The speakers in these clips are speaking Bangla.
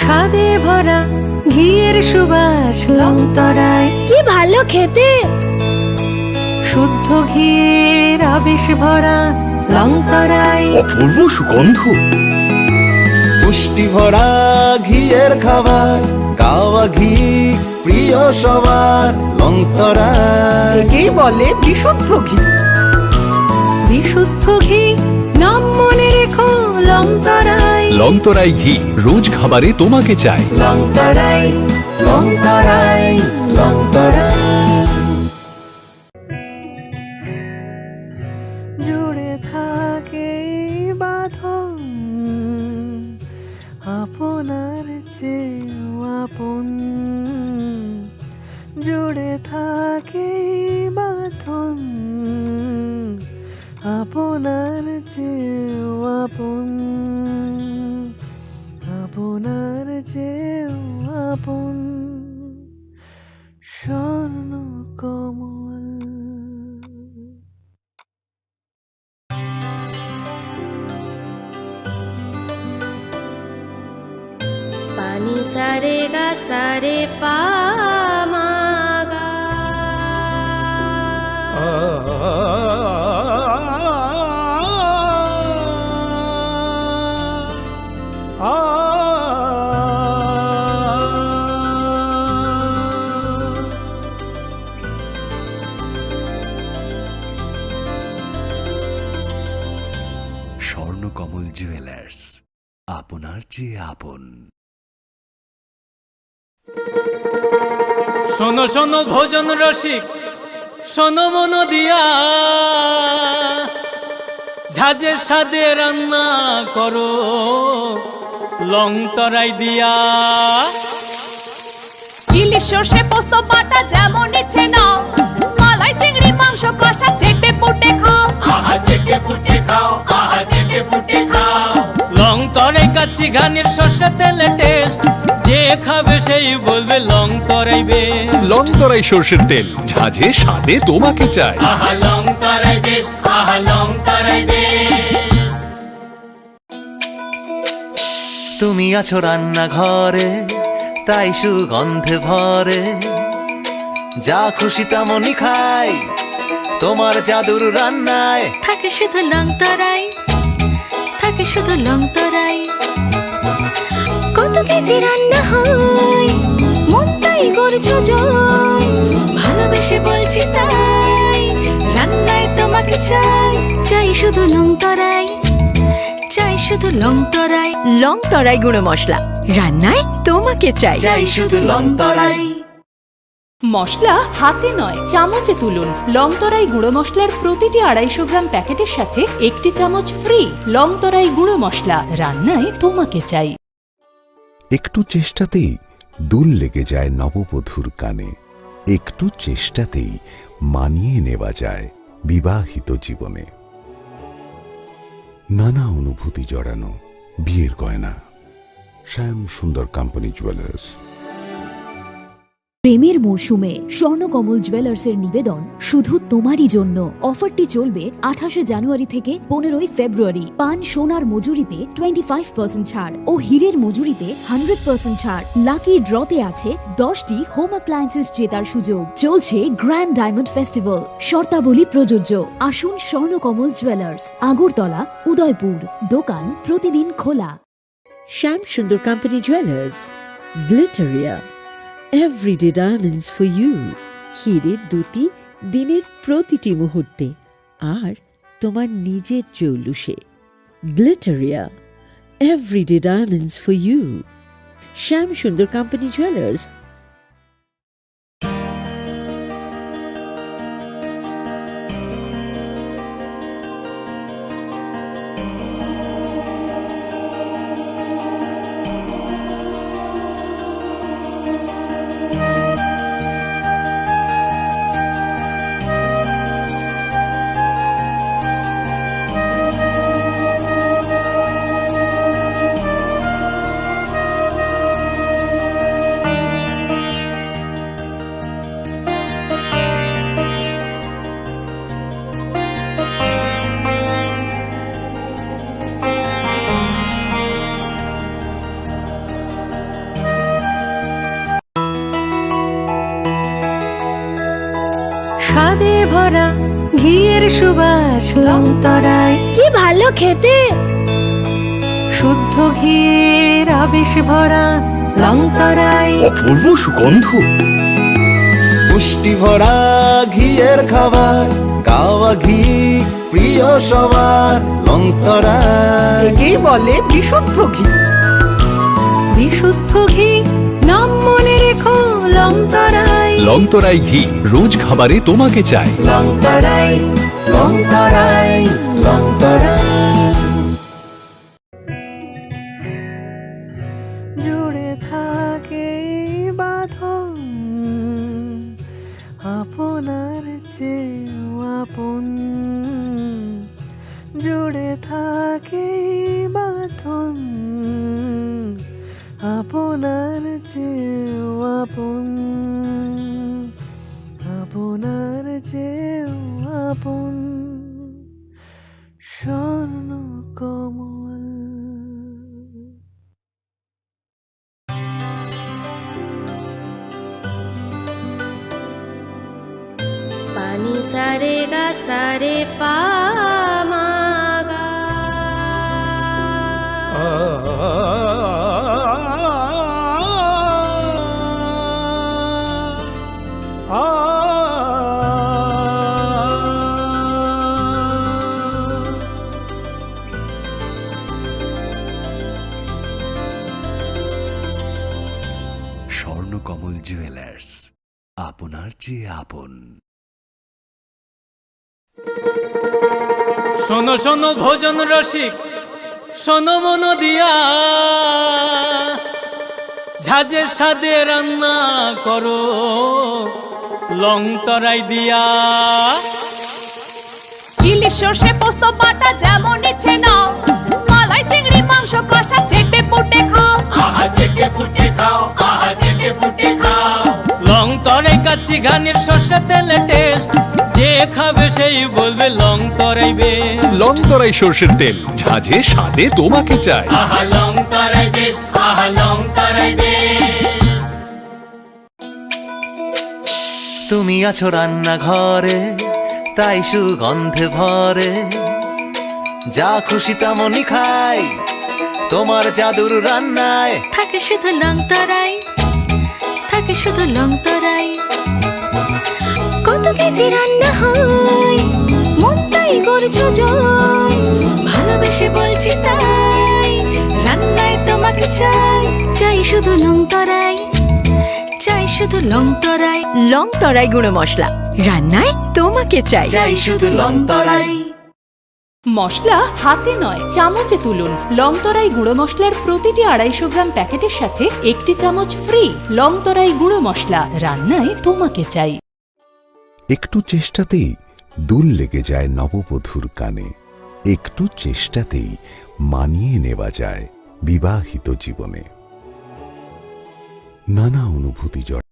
স্বাদে ভরা ঘিয়ের সুবাস লংতরায়। কি ভালো খেতে, শুদ্ধ ঘিয়ের আবেশ ভরা লংতরায়। অপূর্ব সুগন্ধ, পুষ্টি ভরা ঘিয়ের খাবার, গাওয়া ঘি প্রিয় সবার লংতরায়। একেই বলে বিশুদ্ধ ঘি। বিশুদ্ধ ঘি নাম মনে রেখো লংতরায়। লংতরাই ঘি রোজ খাবারে তোমাকে চাই। লংতরায়, লংতরায়, লংতরায়। জুড়ে থাকে বাঁধন আপনার চেয়েও আপন। জুড়ে থাকে বাঁধন আপনার চেয়েও আপন। আপনার চেয়েও আপন স্বর্ণ কমল। পানি সারে গা সারে পা মা গা। স্বর্ণকমল জুয়েলার্স, আপনার চেয়ে আপন। শোনো শোনো ভোজন রসিক, শোনো মন দিয়া, ঝাঁঝের স্বাদে রান্না করো লংতরাই দিয়া। ইলিশ সর্ষে পোস্ত বাটা যেমন ইচ্ছে নাও, মালাই চিংড়ি মাংস কষা চেটে পুটে খাও। আহা চেটে পুটে খাও, আহা চেটে পুটে খাও। লংতরাই কাচ্চি ঘানির সর্ষে তেলে টেস্ট, যে খাবে সেই বলবে লংতরাই বেশ। লংতরাই সর্ষের তেল, ঝাঁঝে স্বাদে তোমাকে চাই। আহা লংতরাই বেশ, আহা লংতরাই বেশ। তুমি আছো রান্নাঘরে, তাই সুগন্ধে ভরে, যা খুশি তেমনই খাই তোমার জাদুর রান্নায়। থাকে শুধু লংতরাই, থাকে শুধু লংতরাই। কত কেজি রান্না হয়, মন তাই করছো জয়। ভালোবেসে বলছি তাই, রান্নায় তোমাকে চাই। চাই শুধু লংতরাই, চাই শুধু লংতরাই। লংতরাই গুঁড়ো মশলা, রান্নায় তোমাকে চাই। চাই শুধু লংতরাই। মশলা হাতে নয় চামচে তুলুন। লংতরাই গুঁড়ো মশলার প্রতিটি 250 গ্রাম প্যাকেটের সাথে 1টি চামচ ফ্রি। লংতরাই গুঁড়ো মশলা, রান্নায় তোমাকে চাই। একটু চেষ্টাতেই দুল লেগে যায় নববধূর কানে। একটু চেষ্টাতেই মানিয়ে নেওয়া যায় বিবাহিত জীবনে। নানা অনুভূতি জড়ানো বিয়ের গয়না। শ্যাম সুন্দর কোম্পানি জুয়েলার্স। প্রেমের মরশুমে স্বর্ণকমল জুয়েলার্সের নিবেদন শুধু তোমারই জন্য। অফারটি চলবে 28 জানুয়ারি থেকে 15 ফেব্রুয়ারি। পান সোনার মজুরিতে 25% ছাড় ও হীরের মজুরিতে 100% ছাড়। লাকি ড্রতে আছে 10টি হোম অ্যাপ্লায়েন্সেস জেতার সুযোগ। চলছে গ্র্যান্ড ডায়মন্ড ফেস্টিভ্যাল, শর্তাবলী প্রযোজ্য। আসুন স্বর্ণকমল জুয়েলার্স, আগরতলা, উদয়পুর। দোকান প্রতিদিন খোলা। Shyam Sundar company jewellers, Glitteria, everyday diamonds for you. হীরের দুটি দিনের প্রতিটি মুহূর্তে আর তোমার নিজের জৌলুসে। Glitteria, everyday diamonds for you. Shyam Sundar company jewellers. ভরা ঘিয়ের সুবাস লংতরায়। কি ভালো খেতে, শুদ্ধ ঘিয়ের আবেশ ভরা লংতরায়। অপূর্ব সুগন্ধ। পুষ্টি ভরা ঘিয়ের খাবার, গাওয়া ঘি প্রিয় সবার লংতরা। একেই বলে বিশুদ্ধ ঘি। বিশুদ্ধ ঘি নাম মনে রেখো লংতরায়। লংতরাই ঘি রোজ খাবারে তোমাকে চাই। লংতরায় লংতরায় লংতরায়। জুড়ে থাকে বাঁধন আপনার চেয়েও আপন। জুড়ে থাকে বাঁধন আপনার চেয়েও আপন। আপনার চেয়েও আপন স্বর্ণ কমল। পানি সারে গা সারে পা মা গা। স্বর্ণকমল জুয়েলার্স, আপনার চেয়ে আপন। শোনো শোনো ভোজন রসিক, শোনো মন দিয়া, ঝাঁঝের স্বাদে রান্না করো লংতরাই দিয়া। ইলিশ সর্ষে পোস্ত বাটা যেমন ইচ্ছে নাও, মালাই চিংড়ি মাংস কষা চেটে পুটে খাও। আহা চেটে পুটে খাও, আহা চেটে পুটে খাও। লংতরাই কাচ্চি ঘানির সর্ষে তেলে টেস্ট, যে খাবে সেই বলবে লংতরাই বেশ। লংতরাই সর্ষের তেল, ঝাঁঝে স্বাদে তোমাকে চাই। আহা লংতরাই বেশ, আহা লংতরাই বেশ। তুমি আছো রান্নাঘরে, তাই সুগন্ধে ভরে। যা খুশি তেমনই খাই, তোমার জাদুর রান্নায়। থাকে শুধু লংতরাই, থাকে শুধু লংতরাই। কত কেজি রান্না হয়, মনটাই করছো জয়। ভালোবেসে বলছি তাই, রান্নায় তোমাকে চাই। চাই শুধু লংতরাই, চাই শুধু লংতরাই। লংতরাই গুঁড়ো মশলা, রান্নায় তোমাকে চাই। চাই শুধু লংতরাই। মশলা হাতে নয় চামচে তুলুন। লংতরাই গুঁড়ো মশলার প্রতিটি 250 গ্রাম প্যাকেটের সাথে একটি চামচ ফ্রি। লংতরাই গুঁড়ো মশলা, রান্নায় তোমাকে চাই। একটু চেষ্টাতেই দুল লেগে যায় নববধূর কানে। একটু চেষ্টাতেই মানিয়ে নেওয়া যায় বিবাহিত জীবনে। নানা অনুভূতি জড়।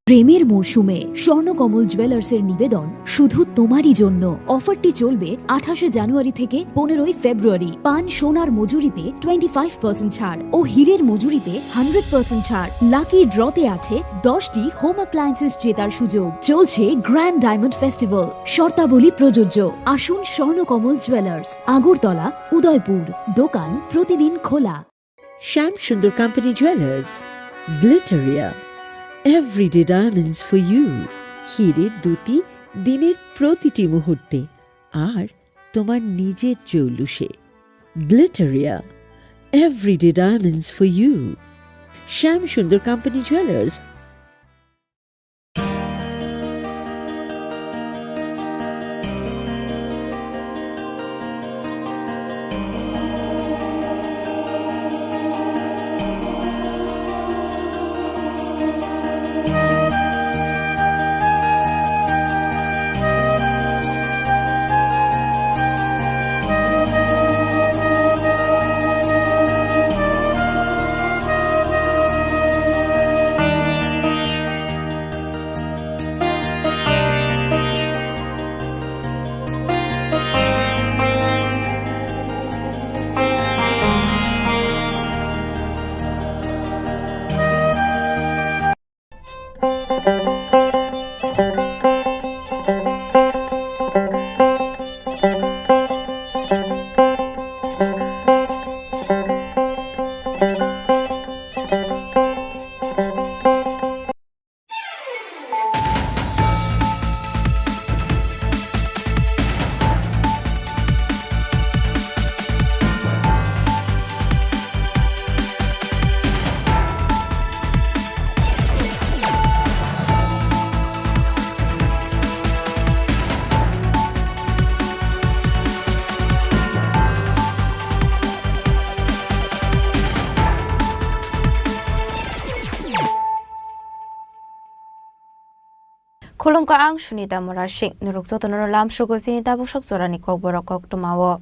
প্রেমের মরশুমে স্বর্ণকমল জুয়েলার্সের নিবেদন শুধু তোমারই জন্য। অফারটি চলবে 28 জানুয়ারি থেকে 15 ফেব্রুয়ারি। পান সোনার মজুরিতে 25% ছাড় ও হীরের মজুরিতে 100% ছাড়। লাকি ড্রতে আছে 10টি হোম অ্যাপ্লায়েন্সেস জেতার সুযোগ। চলছে গ্র্যান্ড ডায়মন্ড ফেস্টিভ্যাল, শর্তাবলী প্রযোজ্য। আসুন স্বর্ণকমল জুয়েলার্স, আগরতলা, উদয়পুর। দোকান প্রতিদিন খোলা। Shyam Sundar company jewellers, Glitteria, everyday diamonds for you. হীরের দুটি দিনের প্রতিটি মুহূর্তে আর তোমার নিজের জৌলুসে। Glitteria, everyday diamonds for you. Shyam Sundar company jewellers. Khulumka ang Sunita Morashik Nuruk Sotonor Lam Shugo Sinita Bushok Sorani Kok Borok Kok Tumawo.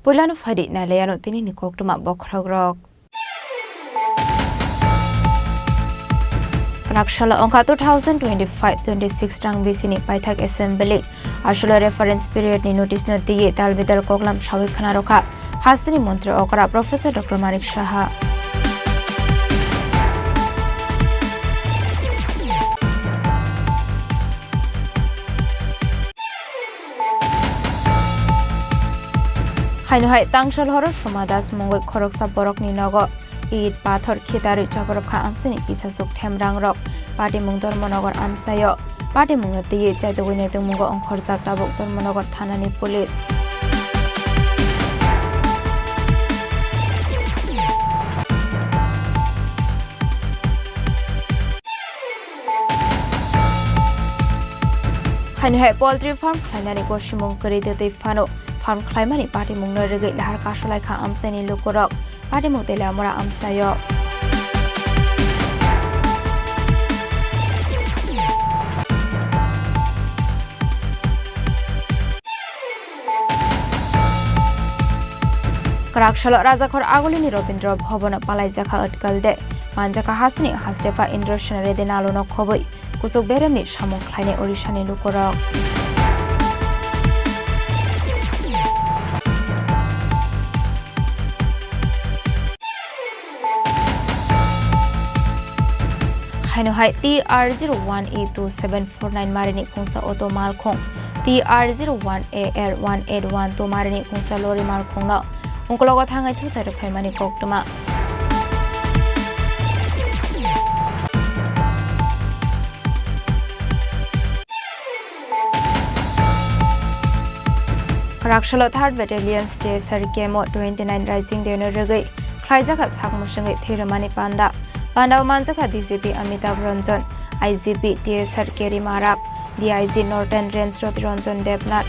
Pulano Fadi na Leano Tini ni Kok Tuma Bokragrok. Rakshala Onka 2025-26 Rang Bisini Paithak Assembly Ashula Reference Period ni Notice no Diye Talbidal Koklam Shawik Khanaroka Hastini Montre Okara Professor Dr. Manik Shaha. Hainu Tangshal Horo Shumadas Mongoi Khoroksa Borok ni Nogo Eid Pathor Khitari Chaborokha Amsini Kisasuk Themrang Rok Pati Mungdor Monogar Amsayo Pati Mungati Chaitawine Mungo Onkhorjak Tabok Dormonogar Thanani Police Hainu Poultry Farm Khainani Goshimung Kari Dete Fano Farm Climbani Pati Mungno Rege Lahar Kasholai Kha Amsani Lukorok Pati Mutela Mora Amsayo Karakshalo Rajakhor Agolini Robindra Bhobono Palaijaka Atkalde Manjaka Hasni Hasdefa Indroshonare Denalono Khoboi Kusuk Beremni Shamung Khlaine Orishani Lukorok Hainu TR01E2749 Marini Kungsa Auto Malkhong TR01AR181 to Marini Kungsa Lori Malkhong no Ungkologo Thangai Thutare Phaimani Koktuma Karakshalo 3rd Battalion State Sarkemo 29 Rising Deno Regai Khlaijaka Sakmushangai Thiramani Panda Pandaw Manjaka DCP Amitabh Ranjan, IGP TS Sarkeri Marak, DIG Northern Range Roti Ranjan Devnath.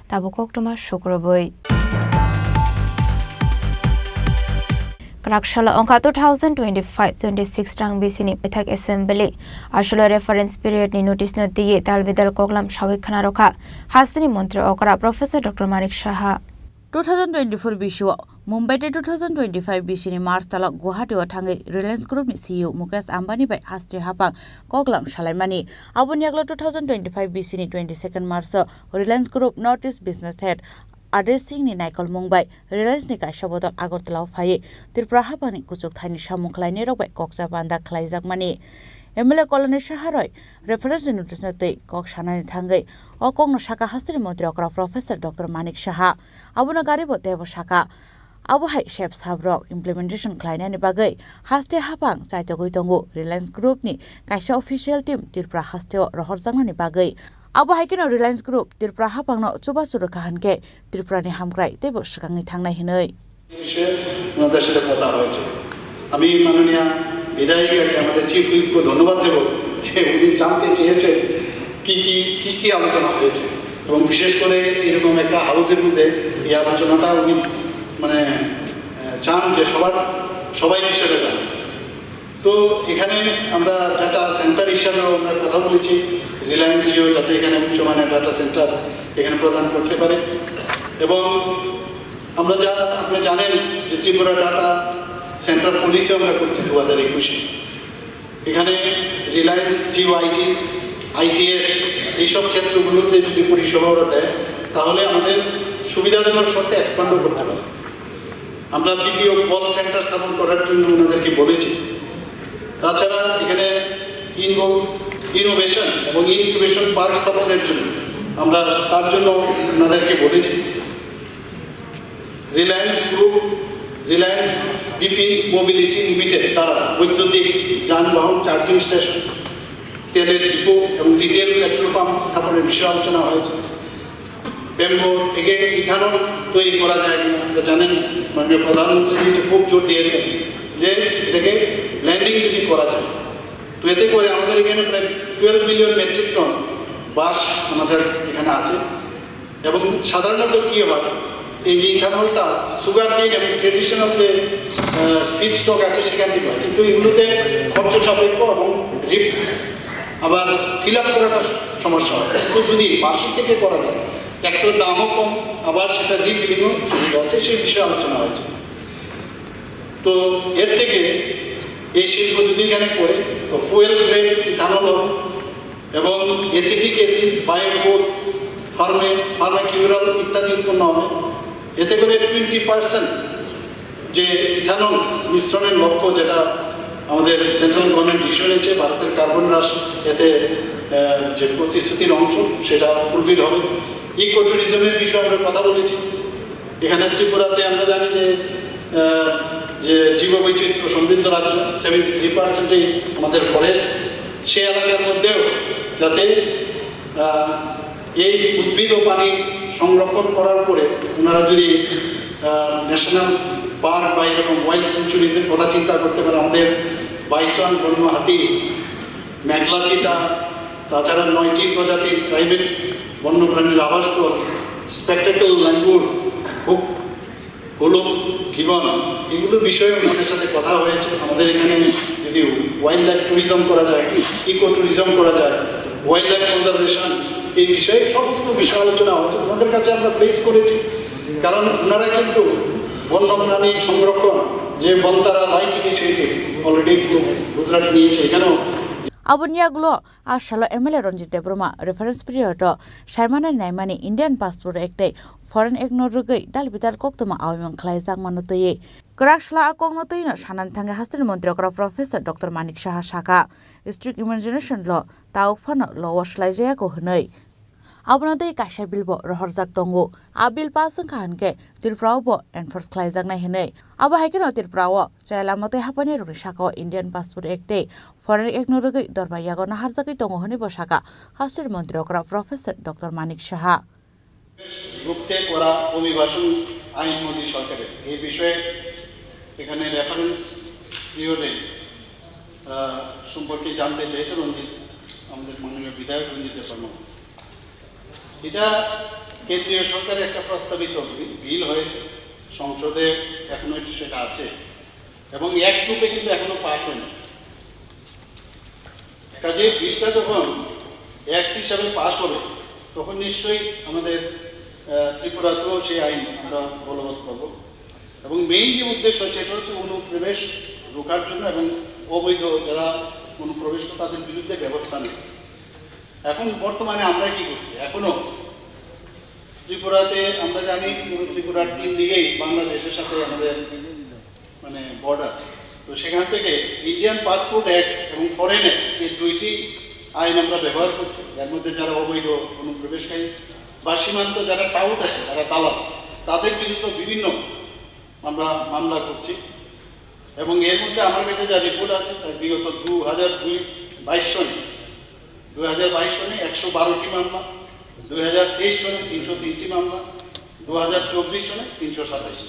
Tabukok Tuma Shukraboi. Karakshalo Onka 2025-26 Rang Bisini Paithak Assembly Ashula Reference Period ni Notice no Diye Talbidal Koklam Shawik Khanaroka Hastini Montre Okara Professor Dr. Manik Shaha 2024 Bishu Mumbai 2025 Bishini Mars Talak Guwahati Wathangai Reliance Group ni CEO Mukesh Ambani by Haste Hapang Koklam Shalaimani Abunyagla 2025 Bishini 22nd Mars Reliance Group Notice Business Head Addressing ni Naikol Mumbai Reliance ni Kaisha Bodol Agortala Phaye Tripura Hapani Kuchuk Thani Shamung Khlaini Rok by Koksa Banda Khlaijak Mani MLA Colony Shaharoi Reference Notice Nate Kok Shanani Thangai Okong no Shaka Hastri Montri Okra Professor Dr. Manik Shaha Abuna Garibo Devo Shaka Abu Hai Shep Sabrok Implementation Khlainani Bagai Haste Hapang Chaitogoi Tongo Reliance Group ni Kaisha Official Team Tripura Haste Rohorzangani Bagai Abu Haikino Reliance Group Tripura Hapang no Chuba Suru Kahanke Tripura ni Hamgrai Tebo Shakangi Thangnai Hinoi আমি মাননীয় বিধায়িকাকে আমাদের চিফ হুইপকে ধন্যবাদ দেব যে উনি জানতে চেয়েছেন কি আলোচনা হয়েছে এবং বিশেষ করে এরকম একটা হাউসের মধ্যে এই আলোচনাটা উনি মানে চান যে সবাই বিষয়টা জানে তো এখানে আমরা ডাটা সেন্টার হিসাবেও আমরা কথা বলেছি রিলায়েন্স জিও যাতে এখানে উচ্চমানের ডাটা সেন্টার এখানে প্রদান করতে পারে এবং আমরা আপনি জানেন যে ত্রিপুরা ডাটা সেন্টার পুলিশও আমরা করছি 2021 এখানে রিলায়েন্স জিও আইটিএস এইসব ক্ষেত্রগুলোতে যদি পরিষেবা ওরা দেয় তাহলে আমাদের সুবিধাজনক শর্তে এক্সপ্যান্ডও করতে পারে আমরা বিপিও কল সেন্টার স্থাপন করার জন্য ওনাদেরকে বলেছি তাছাড়া এখানে ইনোভেশন এবং ইনকিউবেশন পার্ক স্থাপনের জন্য আমরা তার জন্য ওনাদেরকে বলেছি Reliance group Reliance BP mobility limited তারা বৈদ্যুতিক যানবাহন চার্জিং স্টেশন তেলের ডিপো এবং রিটেল পেট্রোল পাম্প স্থাপনের বিষয়ে আলোচনা হয়েছে বেম্বো থেকে ইথানল তৈরি করা যায় আপনারা জানেন মাননীয় প্রধানমন্ত্রী এটা খুব জোর দিয়েছেন যে এটাকে ল্যান্ডিং যদি করা যায় তো এতে করে আমাদের এখানে প্রায় 12 মিলিয়ন মেট্রিক টন বাস আমাদের এখানে আছে। এবং সাধারণত কী হয়, এই যে ইথানলটা সুগার কেন এবং ট্রেডিশনাল যে ফিড স্টক আছে সেখান থেকে হয়, কিন্তু এগুলোতে খরচ সাপেক্ষ এবং আবার ফিল আপ করাটা সমস্যা হয়। কিন্তু যদি বাসি থেকে করা যায়, একটা দামও কম, আবার সেটা রিফিলিংও সুবিধা আছে, সেই বিষয়ে আলোচনা হয়েছে। তো এর থেকে এই শিল্প যদি এখানে করে তো ফুয়েল গ্রেড ইথানল এবং এসিটিক অ্যাসিড, বায়োকোর, ফার্মাকিউরাল ইত্যাদি উৎপন্ন হবে। এতে করে 20% যে ইথানল মিশ্রণের লক্ষ্য, যেটা আমাদের সেন্ট্রাল গভর্নমেন্ট ইস্যু নিয়েছে, ভারতের কার্বন হ্রাস এতে যে প্রতিশ্রুতির অংশ, সেটা ফুলফিল হবে। ইকো ট্যুরিজমের বিষয়ে আমরা কথা বলেছি। এখানে ত্রিপুরাতে আমরা জানি যে জীববৈচিত্র্য সমৃদ্ধ রাজ্য, 73% আমাদের ফরেস্ট, সেই এলাকার মধ্যেও যাতে এই উদ্ভিদ ও পানি সংরক্ষণ করার পরে ওনারা যদি ন্যাশনাল পার্ক বা এরকম ওয়াইল্ড সেঞ্চুরিজের কথা চিন্তা করতে পারে, আমাদের বাইসন, বন্য হাতি, মেঘলা চিতা, তাছাড়া 9টি প্রজাতির প্রাইভেট বন্যপ্রাণীর আবাসস্থল, স্পেকটেকল ল্যাঙ্গুর, হলুক, গিবন, এগুলো বিষয়ে আমাদের সাথে কথা হয়েছে। আমাদের এখানে যদি ওয়াইল্ড লাইফ ট্যুরিজম করা যায়, ইকো ট্যুরিজম করা যায়, ওয়াইল্ড লাইফ কনজারভেশন, এই বিষয়ে সমস্ত বিষয় আলোচনা হচ্ছে। ওনাদের কাছে আমরা প্লেস করেছি, কারণ ওনারা কিন্তু বন্যপ্রাণী সংরক্ষণ যে বন্তারা লাইক ইনিশিয়েটিভ অলরেডি গুজরাট নিয়েছে, এখানেও Abunyagulo Ashalo MLA Ronjit Debroma reference period Shaimana Naimani Indian passport act foreign ignorugui dalbital koktuma awimang khlaijak manotoye Krashla akongnotoino Shanan Thanga Hastin Montrokra Professor Dr. Manik Shaha Shaka Strict Imagination Law Taufano Law Washlaijaya ko hnoi Abunadei Kasha Bilbo Rohorzak Tongo Abil Pasan Kanke Tirpraubo and first Klaizak Nahinei Aba Haken Tirprawo Chailamote Hapani Rishako Indian passport act foreign ignorugui Dorbayago Naharzaki Tongo Honi Boshaka Hastin Montrokra Professor Dr. Manik Shaha রুখতে করা অভিবাসন আইন মোদী সরকারের এই বিষয়ে এখানে রেফারেন্স পিরিয়ডে সম্পর্কে জানতে চেয়েছে আমাদের মাননীয় বিধায়ক রঞ্জিত দেববর্মা। এটা কেন্দ্রীয় সরকারের একটা প্রস্তাবিত বিল হয়েছে, সংসদে এখনো সেটা আছে এবং এক গ্রুপে কিন্তু এখনো পাশ হয়নি। কাজে বিলটা যখন অ্যাক্ট হিসাবে পাশ হবে তখন নিশ্চয়ই আমাদের ত্রিপুরাতেও সেই আইন আমরা বলবৎ করব এবং মেইন যে উদ্দেশ্য সেটা হচ্ছে অনুপ্রবেশ রোখার জন্য এবং অবৈধ যারা অনুপ্রবেশ করে তাদের বিরুদ্ধে ব্যবস্থা নেয়। এখন বর্তমানে আমরা কি করছি, এখনো ত্রিপুরাতে আমরা জানি ত্রিপুরার 3 দিকেই বাংলাদেশের সাথে আমাদের মানে বর্ডার, তো সেখান থেকে ইন্ডিয়ান পাসপোর্ট অ্যাক্ট এবং ফরেন অ্যাক্ট এই দুইটি আইন আমরা ব্যবহার করছি। এর মধ্যে যারা অবৈধ অনুপ্রবেশকারী বা সীমান্ত যারা টাউট আছে, যারা দালাল, তাদের বিরুদ্ধে বিভিন্ন আমরা মামলা করছি এবং এর মধ্যে আমার কাছে যা রিপোর্ট আছে বিগত 2022 সনে 112টি মামলা, 2023 সনে 303টি মামলা, 2024 সনে 327টি,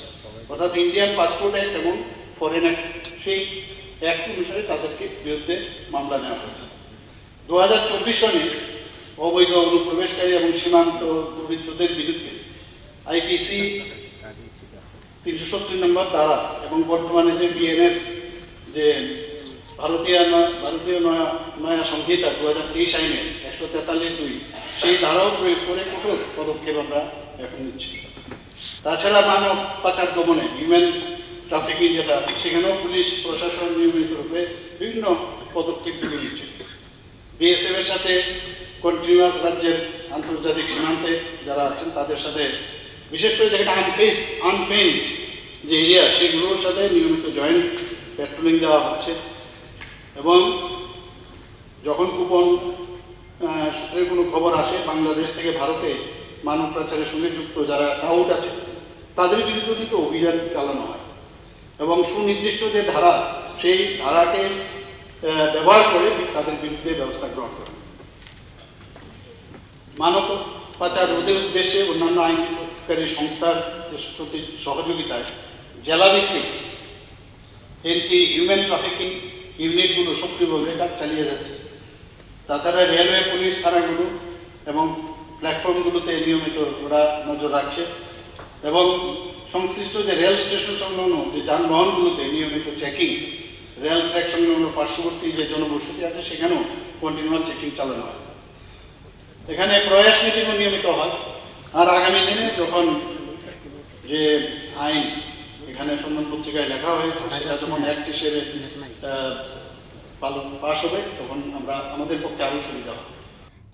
অর্থাৎ ইন্ডিয়ান পাসপোর্ট অ্যাক্ট এবং ফরেন অ্যাক্ট সেই অ্যাক্ট অনুসারে তাদেরকে বিরুদ্ধে মামলা নেওয়া হয়েছে। 2024 সনে অবৈধ অনুপ্রবেশকারী এবং সীমান্ত দুর্বৃত্তদের বিরুদ্ধে আইপিসি 370 নম্বর ধারা এবং বর্তমানে যে বিএনএস যে ভারতীয় নয়া সংহিতা 2023 আইনে 143(2) সেই ধারাও প্রয়োগ করে কঠোর পদক্ষেপ আমরা এখন নিচ্ছি। তাছাড়া মানব পাচার দমনে হিউম্যান ট্রাফিকিং যেটা আছে সেখানেও পুলিশ প্রশাসন নিয়মিত রূপে বিভিন্ন পদক্ষেপগুলো নিচ্ছে। বিএসএফ এর সাথে কন্টিনিউয়াস রাজ্যের আন্তর্জাতিক সীমান্তে যারা আছেন তাদের সাথে বিশেষ করে যেখানে আনফেন্স যে এরিয়া সেগুলোর সাথে নিয়মিত জয়েন্ট পেট্রোলিং দেওয়া হচ্ছে এবং যখন গোপন সূত্রের কোনো খবর আসে বাংলাদেশ থেকে ভারতে মানব পাচারের সঙ্গে যুক্ত যারা টাউট আছে তাদের বিরুদ্ধে কিন্তু অভিযান চালানো হয় এবং সুনির্দিষ্ট যে ধারা সেই ধারাকে ব্যবহার করে তাদের বিরুদ্ধে ব্যবস্থা গ্রহণ করা। মানব পাচার রোধের উদ্দেশ্যে অন্যান্য আইনকারী সংস্থার প্রতি সহযোগিতায় জেলাভিত্তিক এন্টি হিউম্যান ট্রাফিকিং ইউনিটগুলো সক্রিয়ভাবে কাজ চালিয়ে যাচ্ছে। তাছাড়া রেলওয়ে পুলিশ থানাগুলো এবং প্ল্যাটফর্মগুলোতে নিয়মিত ওরা নজর রাখছে এবং সংশ্লিষ্ট যে রেল স্টেশন সংলগ্ন যে যানবাহনগুলোতে নিয়মিত চেকিং, রেল ট্র্যাক সংলগ্ন পার্শ্ববর্তী যে জনবসতি আছে সেখানেও কন্টিনিউয়াস চেকিং চালানো হয়। এখানে প্রয়াস মিটিংও নিয়মিত হয়। আর আগামী দিনে যখন যে আইন এখানে সন্ধান পত্রিকায় লেখা হয়েছে সেটা যখন অ্যাক্ট হিসেবে পাস হবে তখন আমাদের পক্ষে আরও সুবিধা হবে।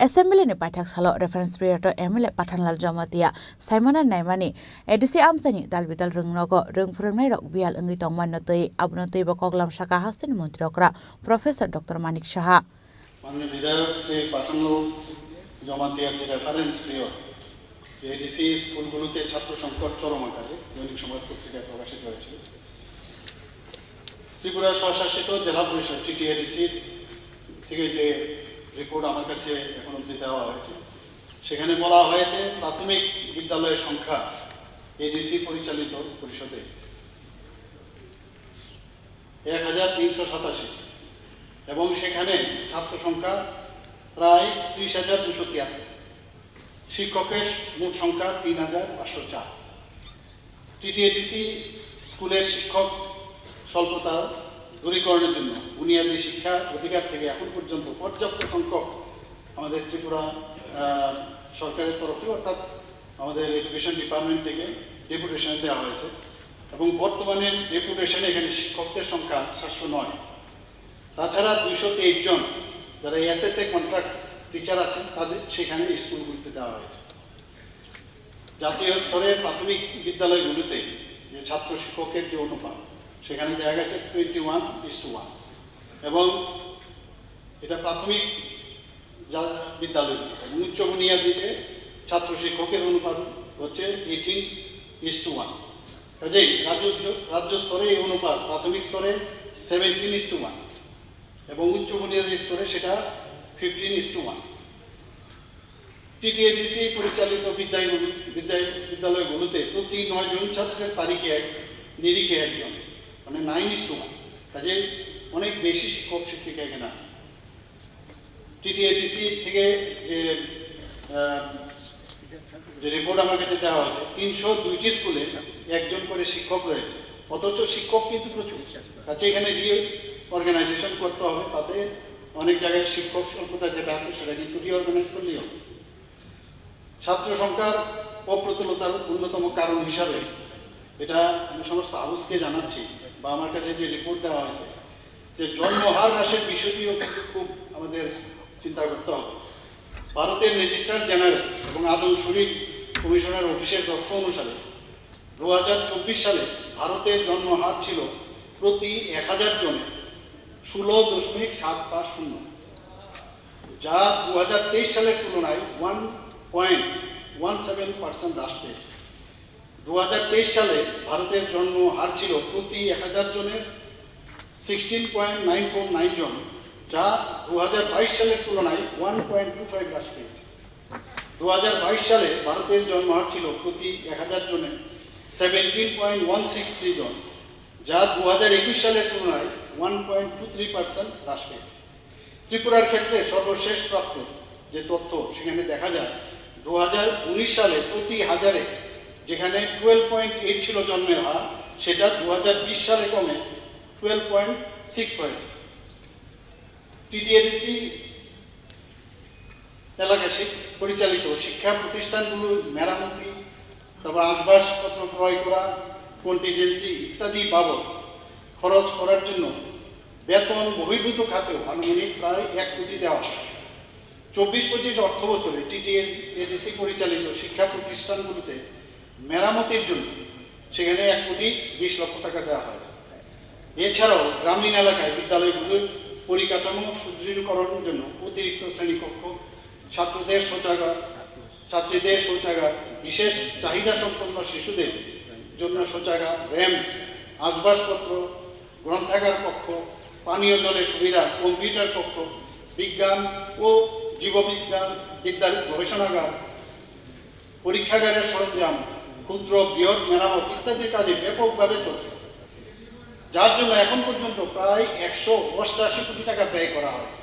Assembly Paithak Salo Reference Priyato MLA Pathanlal Jamatia Simona Naimani Edisi Amsani Dalbidal Rungnogo Rungfurumnai Rok Bial Ungi Tongman Notoi Abnotoi Bokoglam Shaka Hassan Montrokra Professor Dr. Manik Shaha মাননীয় বিধায়ক শ্রী পাঠানলাল জমাতিয়ার যে রেফারেন্স পিরিয়ড এডিসি স্কুলগুলোতে ছাত্র সংকট চরম আকারে দৈনিক সংবাদ পত্রিকায় প্রকাশিত হয়েছিল। ত্রিপুরা স্বশাসিত জেলা পরিষদ টিটিএডিসির থেকে যে রিপোর্ট আমার কাছে এখন অবধি দেওয়া হয়েছে সেখানে বলা হয়েছে প্রাথমিক বিদ্যালয়ের সংখ্যা এডিসি পরিচালিত পরিষদে 1387 এবং সেখানে ছাত্র সংখ্যা প্রায় 30,273, শিক্ষকের মোট সংখ্যা 3,504। টিটিএডিসি স্কুলের শিক্ষক স্বল্পতা দূরীকরণের জন্য বুনিয়াদী শিক্ষা অধিকার থেকে এখন পর্যন্ত পর্যাপ্ত সংখ্যক আমাদের ত্রিপুরা সরকারের তরফ থেকে অর্থাৎ আমাদের এডুকেশন ডিপার্টমেন্ট থেকে ডেপুটেশন দেওয়া হয়েছে এবং বর্তমানে ডেপুটেশনে এখানে শিক্ষকদের সংখ্যা 709। তাছাড়া 223 জন যারা এসএসএ কন্ট্রাক্ট টিচার আছেন তাদের সেখানে স্কুলগুলিতে দেওয়া হয়েছে। জাতীয় স্তরের প্রাথমিক বিদ্যালয়গুলিতে যে ছাত্র শিক্ষকের যে অনুপাত সেখানে দেখা গেছে 21:1 এবং এটা প্রাথমিক বিদ্যালয় এবং উচ্চ বুনিয়াদীতে ছাত্র শিক্ষকের অনুপাত হচ্ছে 18:1। কাজেই রাজ্য স্তরে এই অনুপাত প্রাথমিক স্তরে 17:1 এবং উচ্চ বুনিয়াদী স্তরে সেটা 15:1। টিটিএডিসি পরিচালিত বিদ্যালয়গুলোতে প্রতি 9 জন ছাত্রের নিরিখে একজন, মানে 9:1। কাজে অনেক বেশি শিক্ষক শিক্ষিকা এখানে আছে। টিটিএডিসি থেকে যে রিপোর্ট আমার কাছে দেওয়া হয়েছে 302টি স্কুলে একজন করে শিক্ষক রয়েছে, অথচ শিক্ষক কিন্তু প্রচুর। কাজে এখানে রিঅর্গানাইজেশন করতে হবে, তাতে অনেক জায়গায় শিক্ষক স্বল্পতা যেটা আছে সেটা কিন্তু রিঅর্গানাইজ করলেই হবে। ছাত্র সংখ্যার অপ্রতুলতার অন্যতম কারণ হিসাবে এটা আমি সমস্ত হাউসকে জানাচ্ছি বা আমার কাছে যে রিপোর্ট দেওয়া হয়েছে যে জন্মহার হ্রাসের বিষয়টিও কিন্তু খুব আমাদের চিন্তা করতে হবে। ভারতের রেজিস্ট্রার জেনারেল এবং আদমশুমারি কমিশনের অফিসের তথ্য অনুসারে 2024 সালে ভারতের জন্মহার ছিল প্রতি 1000 জনে 16.750, যা 2023 সালের তুলনায় 1.17% হ্রাস পেয়েছে। 2023 সালে ভারতের জন্ম হার ছিল প্রতি 1000 জনের 16.949 জন, যা 2022 সালের তুলনায় 1.25 হ্রাস পেয়েছে। 2022 সালে ভারতের জন্ম হার ছিল প্রতি 1000 জনের 17.163 জন, যা 2021 সালের তুলনায় 1.23% হ্রাস পেয়েছে। ত্রিপুরার ক্ষেত্রে সর্বশেষ প্রাপ্ত যে তথ্য সেখানে দেখা যায় 2019 সালে প্রতি হাজারে যেখানে 12.8 ছিল জন্মের হার, সেটা 2020 সালে কমে 12.6 হয়েছে। টিটিএডিসি এলাকায় পরিচালিত শিক্ষা প্রতিষ্ঠানগুলো মেরামতি, তারপর আসবাবপত্র ক্রয় করা, কন্টিজেন্সি ইত্যাদি বাবদ খরচ করার জন্য বেতন বহির্ভূত খাতেও আনুমানিক প্রায় 1 কোটি দেওয়া হয়। 24-25 অর্থ বছরে টিটিএডিসি পরিচালিত শিক্ষা প্রতিষ্ঠানগুলোতে মেরামতির জন্য সেখানে 1,20 লক্ষ টাকা দেওয়া হয়েছে। এছাড়াও গ্রামীণ এলাকায় বিদ্যালয়গুলোর পরিকাঠামো সুদৃঢ়করণের জন্য অতিরিক্ত শ্রেণীকক্ষ, ছাত্রীদের শৌচাগার, বিশেষ চাহিদা সম্পন্ন শিশুদের জন্য শৌচাগার, র্যাম্প, আসবাবপত্র, গ্রন্থাগার কক্ষ, পানীয় জলের সুবিধা, কম্পিউটার কক্ষ, বিজ্ঞান ও জীববিজ্ঞান বিদ্যার গবেষণাগার, পরীক্ষাগারের সরঞ্জাম, ক্ষুদ্র বৃহৎ মেরামত ইত্যাদির কাজে ব্যাপকভাবে চলছে, যার জন্য এখন পর্যন্ত প্রায় 188 কোটি টাকা ব্যয় করা হয়েছে।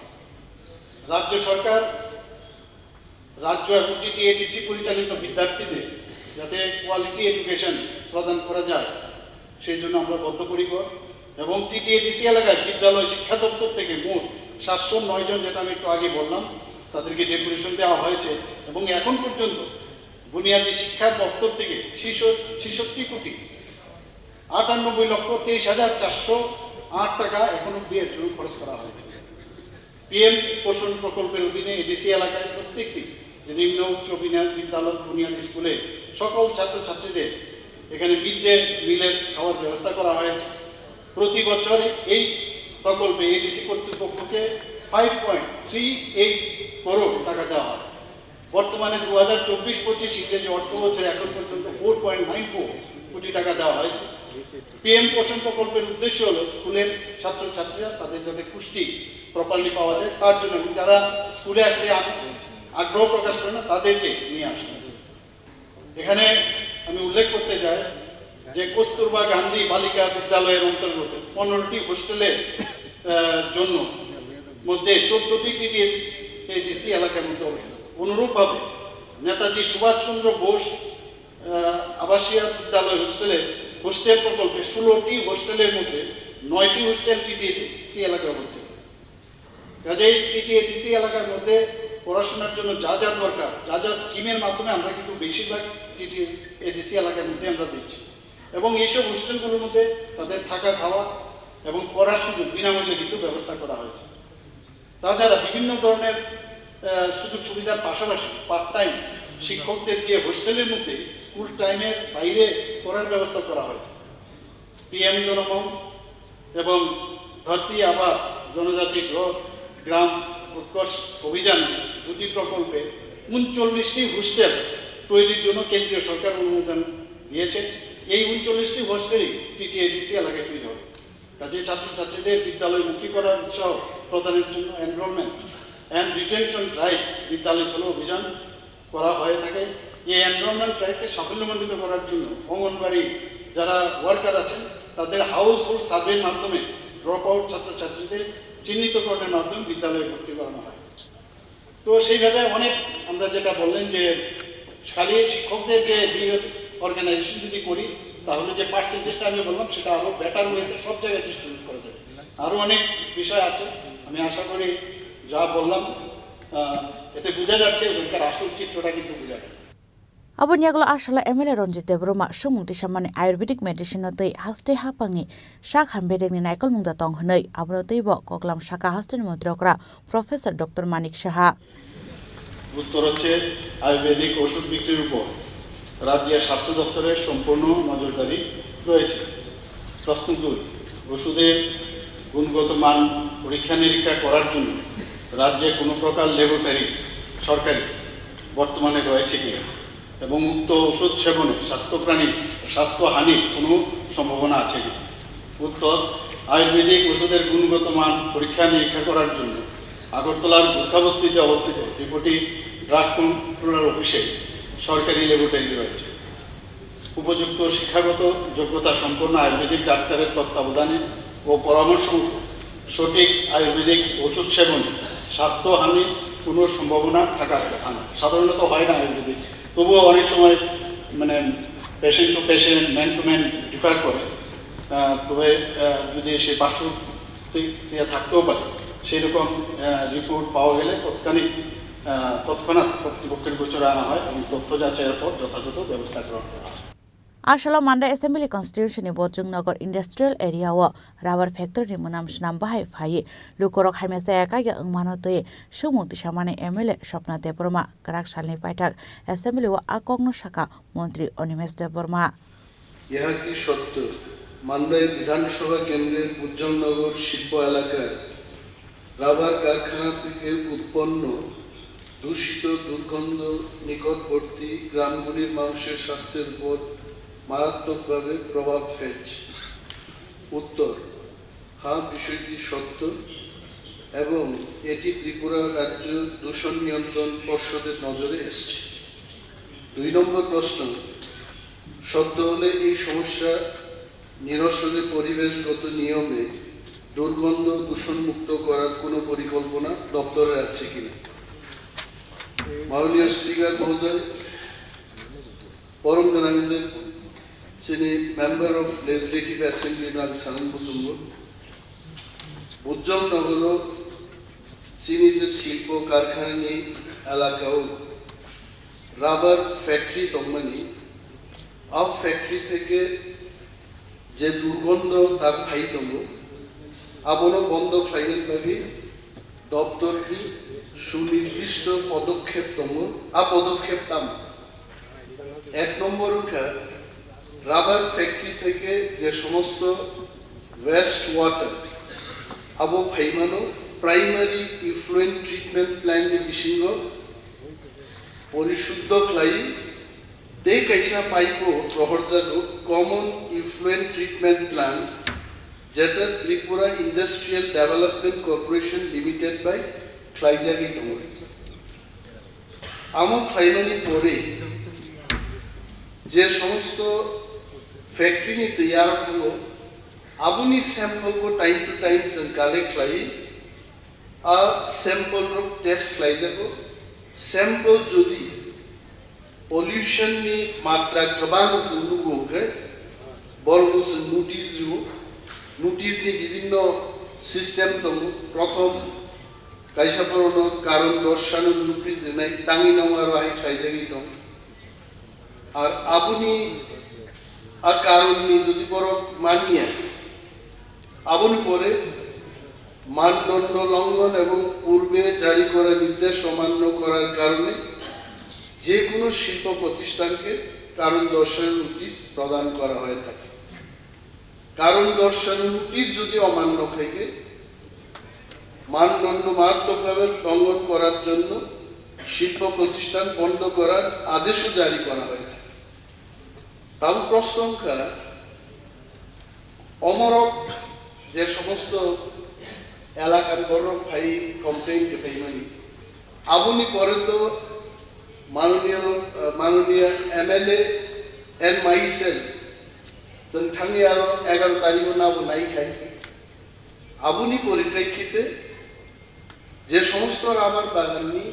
রাজ্য সরকার রাজ্য এবং টিটিএডিসি পরিচালিত বিদ্যার্থীদের যাতে কোয়ালিটি এডুকেশন প্রদান করা যায় সেই জন্য আমরা বদ্ধপরিকর। এবং টিটিএডিসি এলাকায় বিদ্যালয় শিক্ষা দপ্তর থেকে মোট 709 জন, যেটা আমি একটু আগে বললাম, তাদেরকে ডেপুটেশন দেওয়া হয়েছে। এবং এখন পর্যন্ত বুনিয়াদী শিক্ষা দপ্তর থেকে 66,98,23,408 টাকা এখন অব্দি এর জন্য খরচ করা হয়েছে। পিএম পোষণ প্রকল্পের অধীনে এডিসি এলাকায় প্রত্যেকটি যে নিম্ন উচ্চ বিদ্যালয় বুনিয়াদী স্কুলে সকল ছাত্রছাত্রীদের এখানে মিড ডে মিলের খাওয়ার ব্যবস্থা করা হয়েছে। প্রতি বছর এই প্রকল্পে এডিসি কর্তৃপক্ষকে 5.38 করোড় টাকা দেওয়া হয়। বর্তমানে 2024-25 ইংরেজি অর্থ বছরে এখন পর্যন্ত 4.94 কোটি টাকা দেওয়া হয়েছে। পিএম পোষণ প্রকল্পের উদ্দেশ্য হলো স্কুলের ছাত্রছাত্রীরা তাদের যাতে পুষ্টি প্রপারলি পাওয়া যায় তার জন্য, এবং যারা স্কুলে আসতে আগ্রহ প্রকাশ করে না তাদেরকে নিয়ে আসতে। এখানে আমি উল্লেখ করতে চাই যে কস্তুরবা গান্ধী বালিকা বিদ্যালয়ের অন্তর্গত 15টি হোস্টেলের জন্য মধ্যে 14টি টিটিএডিসি এলাকার মধ্যে অবস্থিত। অনুরূপভাবে নেতাজি সুভাষচন্দ্র বোস আবাসিক বিদ্যালয় হোস্টেল প্রকল্পে 16টি হোস্টেলের মধ্যে 9টি হোস্টেল টিটিএডিসি এলাকায় অবস্থিত। কাজেই টিটিএডিসি এলাকার মধ্যে পড়াশোনার জন্য যা যা দরকার, যা যা স্কিমের মাধ্যমে আমরা কিন্তু বেশিরভাগ টিটিএডিসি এলাকার মধ্যে আমরা দিচ্ছি। এবং এইসব হোস্টেলগুলোর মধ্যে তাদের থাকা খাওয়া এবং পড়ার সুযোগ বিনামূল্যে কিন্তু ব্যবস্থা করা হয়েছে। তাছাড়া বিভিন্ন ধরনের সুযোগ সুবিধার পাশাপাশি পার্ট টাইম শিক্ষকদের দিয়ে হোস্টেলের মধ্যে স্কুল টাইমের বাইরে পড়ার ব্যবস্থা করা হয়েছে। পিএম জনমন এবং ধরতি আবার জনজাতি গ্রাম উৎকর্ষ অভিযান দুটি প্রকল্পে 39টি হোস্টেল তৈরির জন্য কেন্দ্রীয় সরকার অনুমোদন দিয়েছে। এই 39টি হোস্টেলই টিটিএডিসি এলাকায় তৈরি হবে। কাজে ছাত্রছাত্রীদের বিদ্যালয়মুখী করার উৎসাহ প্রদানের জন্য এনরোলমেন্ট অ্যান্ড রিটেনশন ড্রাইভ বিদ্যালয় চলো অভিযান করা হয়ে থাকে। এই এনরোলমেন্ট ড্রাইভকে সাফল্যমণ্ডিত করার জন্য অঙ্গনবাড়ি যারা ওয়ার্কার আছেন তাদের হাউস হোল্ড সার্ভের মাধ্যমে ড্রপ আউট ছাত্রছাত্রীদের চিহ্নিতকরণের মাধ্যমে বিদ্যালয়ে ভর্তি করানো হয়। তো সেইভাবে অনেক আমরা যেটা বললেন যে খালি শিক্ষকদের যে অর্গানাইজেশন যদি করি তাহলে যে পার্সেন্টেজটা আমি বললাম সেটা আরও বেটার ওয়েতে সব জায়গায় ডিস্ট্রিবিউট করা যাবে। আরও অনেক বিষয় আছে, আমি আশা করি যা বললাম এতে বোঝা যাচ্ছে ওখানকার আসল চিত্রটা কিন্তু বোঝা যায়। Abuniaglo Ashala MLA Ronjit Debroma Shumung Tishamani Ayurvedic Medicine Tei Haste Hapangi Shak Hambedek ni Naikol Mungda Tong Hanoi Abrotei Bo Koklam Shaka Hasten Modrokra Professor Dr. Manik Shaha উত্তর হচ্ছে আয়ুর্বেদিক ওষুধ বিক্রির উপর রাজ্যের স্বাস্থ্য দপ্তরের সম্পূর্ণ নজরদারি রয়েছে। প্রশ্ন 2, ওষুধের গুণগত মান পরীক্ষা নিরীক্ষা করার জন্য রাজ্যে কোনো প্রকার ল্যাবরেটরি সরকারি বর্তমানে রয়েছে কিনা এবং উক্ত ওষুধ সেবনে স্বাস্থ্যহানির কোনো সম্ভাবনা আছে কিনা। উত্তর, আয়ুর্বেদিক ওষুধের গুণগত মান পরীক্ষা নিরীক্ষা করার জন্য আগরতলার গোর্খাবস্তিতে অবস্থিত ডেপুটি ড্রাগ কন্ট্রোলার অফিসে সরকারি ল্যাবরেটরি রয়েছে। উপযুক্ত শিক্ষাগত যোগ্যতা সম্পন্ন আয়ুর্বেদিক ডাক্তারের তত্ত্বাবধানে ও পরামর্শ সঠিক আয়ুর্বেদিক ওষুধ সেবনে স্বাস্থ্যহানির কোনো সম্ভাবনা থাকার কথা না। সাধারণত হয় না আয়ুর্বেদিক, তবুও অনেক সময় মানে patient to patient man to man differ করে, তবে যদি সে পার্শ্বক্রিয়া থাকতেও পারে সেরকম রিপোর্ট পাওয়া গেলে তৎক্ষণাৎ কর্তৃপক্ষের গোচরে আনা হয় এবং তথ্য যাচাইয়ের পর যথাযথ ব্যবস্থা গ্রহণ করা হয়। Ashala Manda Assembly Constitution Bojung Nagar Industrial Area wa Rubber Factory Munam Shnam Bahai Phai Lukorok Haimese Ekaya Manote Shumung Tishamani MLA Shopna Debroma Karak Shalni Paitak Assembly wa Akogno Shaka Montri Onimes Debroma ইহা কি সত্য মান্দাই বিধানসভা কেন্দ্রের উজ্জ্বলনগর শিল্প এলাকার রাবার কারখানা থেকে উৎপন্ন দূষিত দুর্গন্ধ নিকটবর্তী গ্রামগুলির মানুষের স্বাস্থ্যের উপর মারাত্মকভাবে প্রভাব ফেলছে। উত্তর, হ্যাঁ, বিষয়টি সত্য এবং এটি ত্রিপুরা রাজ্য দূষণ নিয়ন্ত্রণ পর্ষদের নজরে এসেছে। 2 নম্বর প্রশ্ন, সত্য হলে এই সমস্যা নিরসনে পরিবেশগত নিয়মে দুর্গন্ধ দূষণমুক্ত করার কোনো পরিকল্পনা দপ্তরের আছে কিনা। माननीय स्पीकर महोदय परम गणांजे যিনি মেম্বার অফ লেজিসলেটিভ অ্যাসেম্বলি নাগ সানন বুজুঙ্গ উজ্জ্বল নগর চিনি যে শিল্প কারখানানি এলাকাও রাবার ফ্যাক্টরি দংমানি আব ফ্যাক্টরি থেকে যে দুর্গন্ধ তার ভাই দङ আবনো বন্ধ খাইনের বাকি দপ্তরটি সুনির্দিষ্ট পদক্ষেপ দङ আ পদক্ষেপ দাম 1 নম্বর রাবার ফ্যাক্টরি থেকে যে সমস্ত ওয়েস্ট ওয়াটার আবো ফাইমানো প্রাইমারি ইফ্লুয়েন্ট ট্রিটমেন্ট প্ল্যান্ট বিসিঙ্গ পরিশুদ্ধ ক্লাই তে কাইসা পাইপো প্রহরজাগো কমন ইফ্লুয়েন্ট ট্রিটমেন্ট প্ল্যান্ট যেটা Tripura industrial development corporation limited বাই ক্লাইজাগি দङ আমো ফাইমানি পরে যে সমস্ত फैक्ट्री ने तैयार हो अबुनी सैंपल को टाइम टू टाइम जों कलेक्ट लाई आ सैंपल रो टेस्ट लाई जागो सैंपल जुदी पॉल्यूशन नि मात्रा गोबां जों नुगोगे बरं जों नोटिस नि विभिन्न सिस्टेम दङ प्रथम कायसाफोरनो कारण दर्शानो नोटिस होनाय दाङि नङारो हाय खायजागि दं আর আবুনি আর কারণ যদি বড় মানিয়া আবুনি পরে মানদণ্ড লঙ্ঘন এবং পূর্বে জারি করা নির্দেশ অমান্য করার কারণে যে কোনো শিল্প প্রতিষ্ঠানকে কারণ দর্শানোর নোটিশ প্রদান করা হয়ে থাকে কারণ দর্শানোর নোটিশ যদি অমান্য থাকে মানদণ্ড মারাত্মকভাবে লঙ্ঘন করার জন্য শিল্প প্রতিষ্ঠান বন্ধ করার আদেশও জারি করা হয় তাও প্রসংখ্যা অমরক যে সমস্ত এলাকার বড় ভাই কমপ্লেন পাইমানি আবুনি পরে তো মাননীয় এমএলএ এন্ড মাইসেল जों थांनि आरो 11 तारिख नाबो नायखाय आबुनि परिप्रेक्षिते जे समस्त राबार बागाननि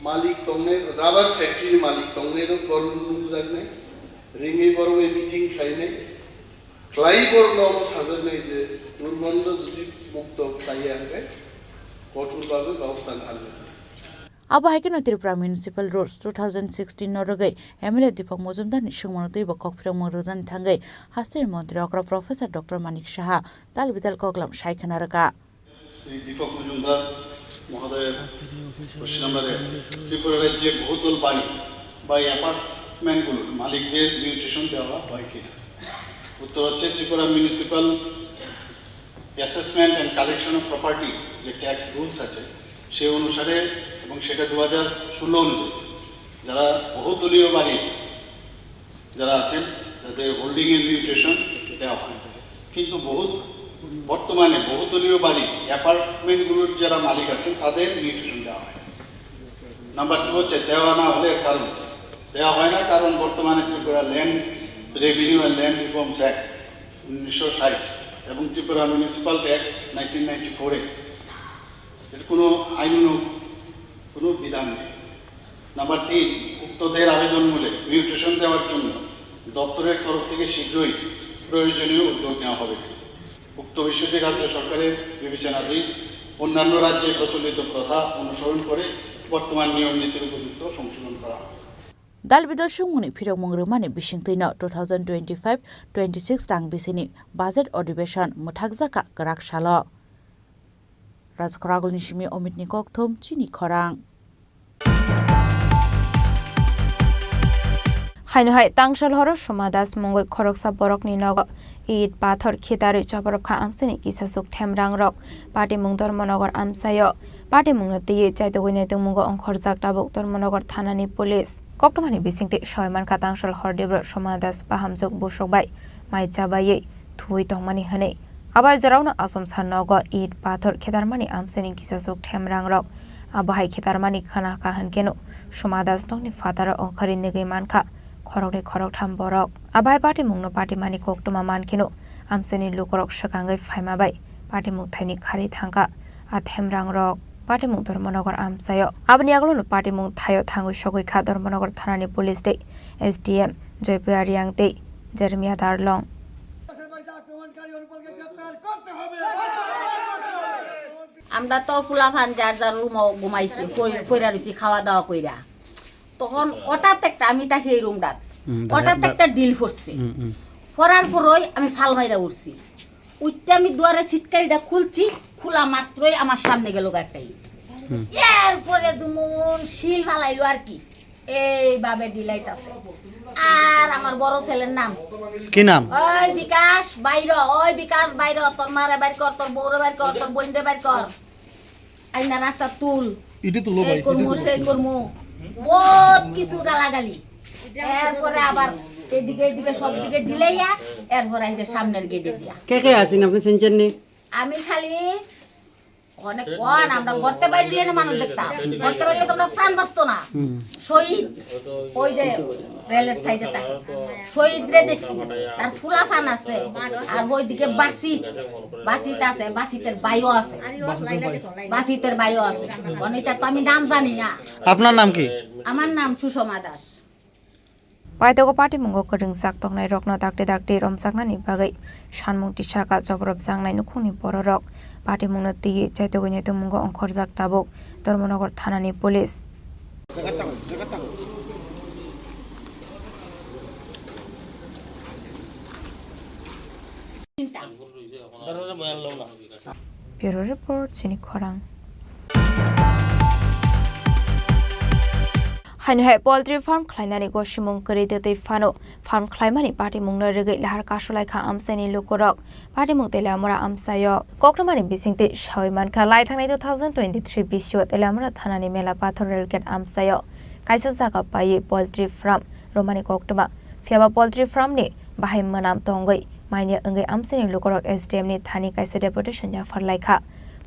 मालिक दंनाय राबार फैक्ट्री मालिक दंनाय बरन नुजागनाय रिंगै बरवे मीटिंग खायनाय क्लाई बरनाव साजानाय जे दुर्गन्ध जुदि मुक्त खायांगे कठोरभावे व्यवस्था लानो अब हाइकेन त्रिपुरा म्युनिसिपल रोड्स 2016 नरगै एमएलए दीपक मजुमदार नि सुमनतै बकफिर मरुदान थांगै हासिर मन्त्री अग्र प्रोफेसर डाक्टर मानिक शाह तालबिदाल कगलाम साइखनारका श्री दीपक मजुमदार महोदय प्रश्न नम्बर त्रिपुरा राज्ये बहुतल बाড়ি বা অ্যাপার্টমেন্টগুলো মালিকদের মিউটেশন দেওয়া হয় কিনা উত্তর হচ্ছে Tripura municipal assessment and collection of property যে ট্যাক্স রুলস আছে সেই অনুসারে এবং সেটা 2016 অনুযায়ী যারা বহুতলীয় বাড়ি যারা আছেন তাদের হোল্ডিং এর মিউটেশন দেওয়া হয় কিন্তু বর্তমানে বহুতলীয় বাড়ি অ্যাপার্টমেন্টগুলোর যারা মালিক আছেন তাদের মিউটেশন দেওয়া হয় নাম্বার 2 হচ্ছে দেওয়া না হলে কারণ দেওয়া হয় না কারণ বর্তমানে Tripura land revenue and land reforms act 1960 এবং ত্রিপুরা মিউনিসিপাল অ্যাক্ট 1994 এর কোনো আইনানুগ কোনো বিধান নেই নাম্বার 3 উক্তদের আবেদন মূলে মিউটেশন দেওয়ার জন্য দপ্তরের তরফ থেকে শীঘ্রই প্রয়োজনীয় উদ্যোগ নেওয়া হবে উক্ত বিষয়টি রাজ্য সরকারের বিবেচনাধীন অন্যান্য রাজ্যে প্রচলিত প্রথা অনুসরণ করে বর্তমান নিয়ম নীতির উপযুক্ত সংশোধন করা হবে दाल बिदर्शुं मुनि फिरक मंग्रुमानि बिसिंतैनो 2025-26 रां बिसिनि बाजेट अधिवेशन मुथागजाका गराकसालो राजखरागुलनि सिमि अमितनि कक्थुम चिनि खरां हाइनहाय तांगसल हर समादास मंगै खरकसा बरकनि नग ईद पाथर खेतारि चबरखा आमसेनि किसासुक थेमरां रक पाटे मुं धर्मनगर आमसायो पाटे मुंनो तिये चाइतगुइने तमुंगो अंखरजाक टाबुक धर्मनगर थानानि पुलिस कक्टमानि बिसिंते सयमानखा तांगसल हरदेब्र समादास बाहामजुक बुसकबाय माइचाबायै थुइ तंमानि हनै आबाय जरावनो आसम साननग ईद पाथर खेतारमानि आमसेनि किसासुक थेमरां रक आबाहाय खेतारमानि खाना काहनकेनो समादास नंनि फातार अंखरि नेगै मानखा खरकनि खरकथाम बरक आबाय पाटे मुंनो पाटे मानि कक्टमा मानकेनो आमसेनि लुकरक सकांगै फायमाबाय पाटे मुक्ताइनि खारि थांगा आ थेमरां रक পাটিমুং ধর্মনগর আমসায় আবনি আগলন পাটিমুং থায় থাঙ্গু সগৈখা ধর্মনগর থানানি পুলিশ দে SDM জয়পুয়ারিয়াং দে জারমিয়া দারলং আমরা তো ফুলাফান যার যার রুমও ঘুমাইছি কইরা রইছি খাওয়া দাওয়া কইরা তখন হঠাৎ একটা আমি তাকে এই রুমটাত হঠাৎ একটা ডিল করছে করার পরই আমি ফাল মাইরা উঠছি উঠতে আমি দুয়ারে সিটকারিটা খুলছি খোলা মাত্রই আমার সামনে গেল একটাই এরপরে দুমন শিল ফালাইলো আর কি এইভাবে ডিলাইতাছে আর আমার বড় ছেলের নাম কি নাম ওই বিকাশ বাইর তোর মারে বাইর কর তোর বউরে বাইর কর তোর বোনরে বাইর কর আইনা রাস্তা তুল ইটি তুলো ভাই করমু সেই করমু বহুত কিছু গালাগালি এরপরে আবার এদিকে সব দিকে দিলেইয়া এরপর আইছে সামনের গেটে দিয়া কে আছেন আপনি চিনছেন নি আমি খালি অনেক কোন আমরা করতে বাইরে না মানুষ দেখতাম করতে বাইরে তোমরা প্রাণ বাঁচতো না শহীদ ওই যে রেলের সাইডে শহীদ রে দেখছি তার ফুলাফান আছে আর ওইদিকে বাসিত আছে বাসিতের বাইও আছে অনিতা তো আমি নাম জানি না আপনার নাম কি আমার নাম সুষমা দাস পাইতগো পাটিমুंगो करिंगसाक तंगनाय रकनो दागते रमसाकनानि बागै सानमुं तिसाका जबरब जांनाय नुखुंनि बररक पाटिमुंनो तिगि चाइतगो नेतमुंगो अंखरजाक ताबुक धर्मनगर थानानि पुलिस ब्यूरो रिपोर्ट चिनी खरां हाइनहाय पोल्ट्री फार्म खलायनानै गसिमुं करिदे फानो फार्म खलायमानि पाटिमुंनो रगै लाहार कासलायखा आमसानि लुकरक पाटिमुं तेलामरा आमसायो कक्रामानि बिसिंते सावैमानखा लायथांनाय 2023 बिसियो तेलामरा थानानि मेला पाथर रेलगेट आमसायो कायसा जागा पायै पोल्ट्री फार्म रोमानि कक्टमा फियाबा पोल्ट्री फार्मनि बाहाय मोनाम तंगै माइने अंगै आमसानि लुकरक SDM नि थानि कायसा डेपुटेशन या फरलायखा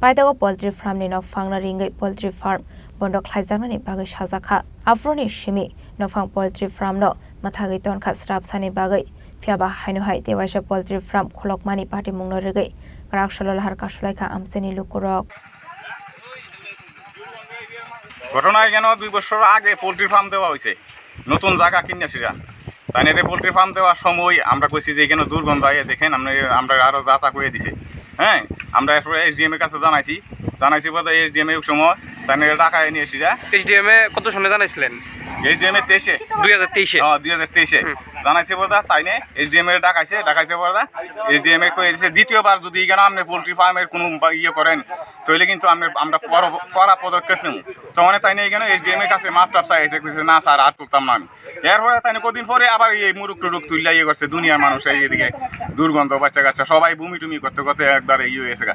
पाइतगो पोल्ट्री फार्मनि नफांना रिंगै पोल्ट्री फार्म बन्द खालायजानानै बागै साजाखा आफ्रोनि सिमि नफां पोल्ट्री फार्मनो माथागै तनखा स्राबसानि बागै फियाबा हाइनहाय देवाइसा पोल्ट्री फार्म खलकमानि पाटिमुंनो रगै ग्राकसलो लाहार कासलायखा आमसानि लुकरक ঘটনা কেন 2 বছর আগে পোল্ট্রি ফার্ম দেওয়া হয়েছে নতুন জায়গা কিনেছিরা তাই না পোল্ট্রি ফার্ম দেওয়ার সময় আমরা কইছি যে এখানে দুর্গন্ধ আইয়ে দেখেন আমরা আরো যাতা কইয়ে দিছে হ্যাঁ আমরা এরপরে SDM এর কাছে জানাইছি বলে SDM এর সময় তাই না টাকা নিয়ে এসেছিরা SDM এ কত শুনে জানাইছিলেন SDM এ 2023 2023 জানাইছে বলে তাই না SDM এর ডাকাইছে বলে SDM এ কইছে দ্বিতীয়বার যদি এখানে আপনি পোল্ট্রি ফার্মের কোনো ইয়ে করেন তাহলে কিন্তু আমরা পড়া পদক্ষেপ নেব তখন তাই না এখানে SDM এর কাছে মাপটাপ চাইছে কইছে না স্যার আর করতাম না আমি এরপরে তাই না কদিন পরে আবার এই মুরুক টুরুক তুইলা ইয়ে করছে দুনিয়ার মানুষ এইদিকে দুর্গন্ধ বাচ্চা সবাই বমি টুমি করতে একবার ইয়ে হয়েছে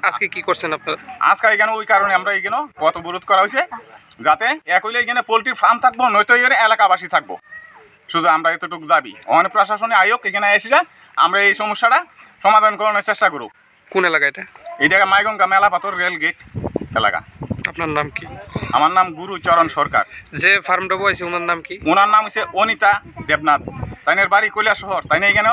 আজকে কি করছেন আপনারা আজকে এখানে ওই কারণে আমরা এখানে পথ অবরোধ করা হয়েছে যাতে এক হইলে এখানে পোল্ট্রি ফার্ম থাকবো নয়তো এর এলাকাবাসী থাকবো শুধু আমরা এতটুকু দাবি অনেক প্রশাসনে আয়োগ এখানে এসে আমরা এই সমস্যাটা সমাধান করানোর চেষ্টা করব কোন এলাকা এটা মাইগঙ্গা মেলা পাথর রেল গেট এলাকা আপনার নাম কি আমার নাম গুরুচরণ সরকার যে ফার্মটা বইছে ওনার নাম কি ওনার নাম হচ্ছে অনিতা দেবনাথ তাইনের বাড়ি কৈলাস শহর তাই না এখানে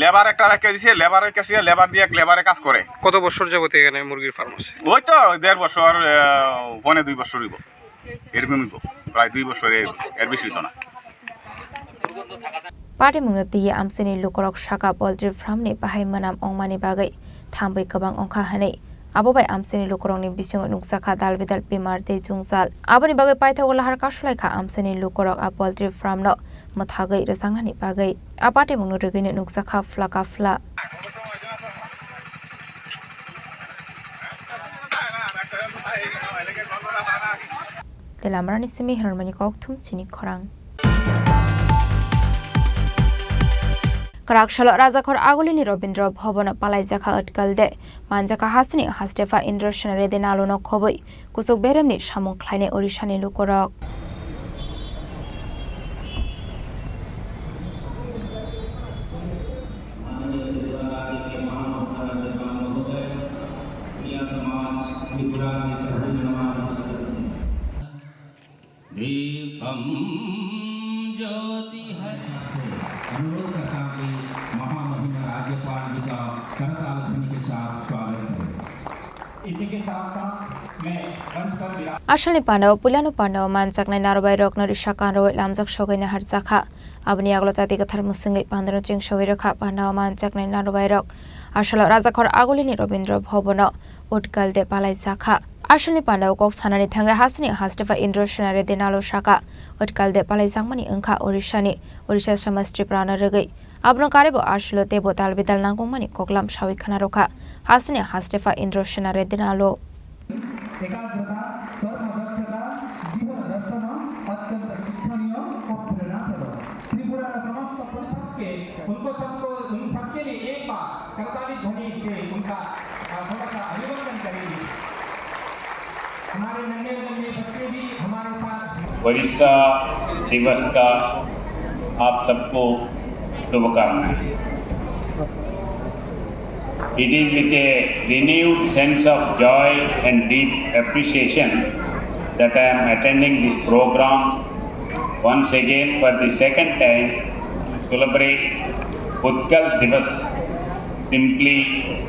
লেবার একটা রেখে দিছে লেবারের কাছে লেবার দিয়ে লেবারে কাজ করে কত বছর যাবত এখানে মুরগির ফার্ম আছে ওই তো 1.5 বছর 2 বছর হইব এরকম হইব প্রায় 2 বছর এর বেশি হইতো না पाटिमुंनो तिगि आमसानि लुकरक साका पोल्ट्री फार्मनि बाहाय मोनाम अंमानि बागै थांबै गोबां अंखा हानै आबोबाय आमसानि लुकरकनि बिसिङाव नुकसाखा दालबेदाल बेमार दै जुंजाल आबोनि बागै पाइथागो लाहार कासलायखा आमसानि लुकरक आ पोल्ट्री फार्मनो मथागै रजांनानि बागै आ पाटिमुंनो रगैनो नुकसाखा फ्ला तेलामरानि सिमि हरमानि कक्थुम चिनि खरां कराकशाल राजाखर आगुलिनी रवीन्द्र भवन पालाइजाखा अटकल दे मानजाखा हासिनी हास्टेफा इन्द्र सेनारे दे नालोनो खबै कुसुक बेरेमनि सामुं ख्लायनाय ओरिसानि लुकरक Ashalni Pandao Pulano Pandao Manchaknai Narobai Rok Norishakan Roy Lamjak Shogina Harjaka Abni Aglota Dikathar Musingi Pandano Jing Shoviraka Pandao Manchaknai Narobai Rok Ashalo Razakor Agolini Robindro Bhobono Utkal de Palai Zaka Ashalni Pandao Kok Sanani Thanga Hasni Hastefa Indro Shanare Dinalo Shaka Utkal de Palai Zangmani Unka Orishani Orisha Samastri Prana Regai Abno Karebo Ashlo Tebo Talbidal Nangumani Koklam Shawi Kanaroka Hasni Hastefa Indro Shanare Dinalo उनको सबको उन सबके लिए एक बार करताली ध्वनि से उनका थोड़ा सा अभिनंदन करेंगे। हमारे नन्हे नन्हे बच्चे भी हमारे साथ। ओडिशा दिवस का आप सबको शुभकामनाएं। It is with a renewed sense of joy and deep appreciation that I am attending this program once again for the second time to celebrate Utkal Divas, simply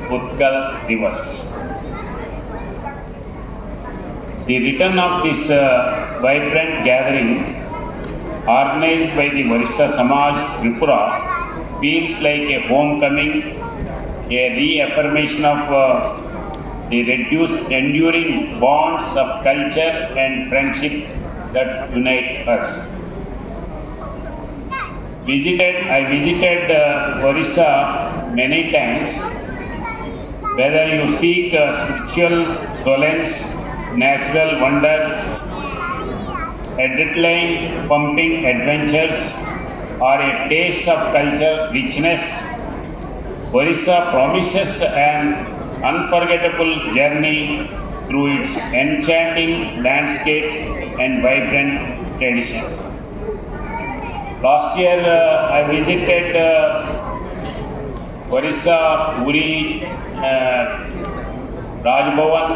Utkal Divas. The return of this vibrant gathering organized by the Varissa Samaj Tripura feels like a homecoming, a reaffirmation of the enduring bonds of culture and friendship that unite us. I visited Orissa many times. Whether you seek spiritual solace, natural wonders, adrenaline pumping adventures, or a taste of cultural richness, Orissa promises an unforgettable journey through its enchanting landscapes and vibrant traditions. Last year I visited Orissa Puri Raj Bhavan,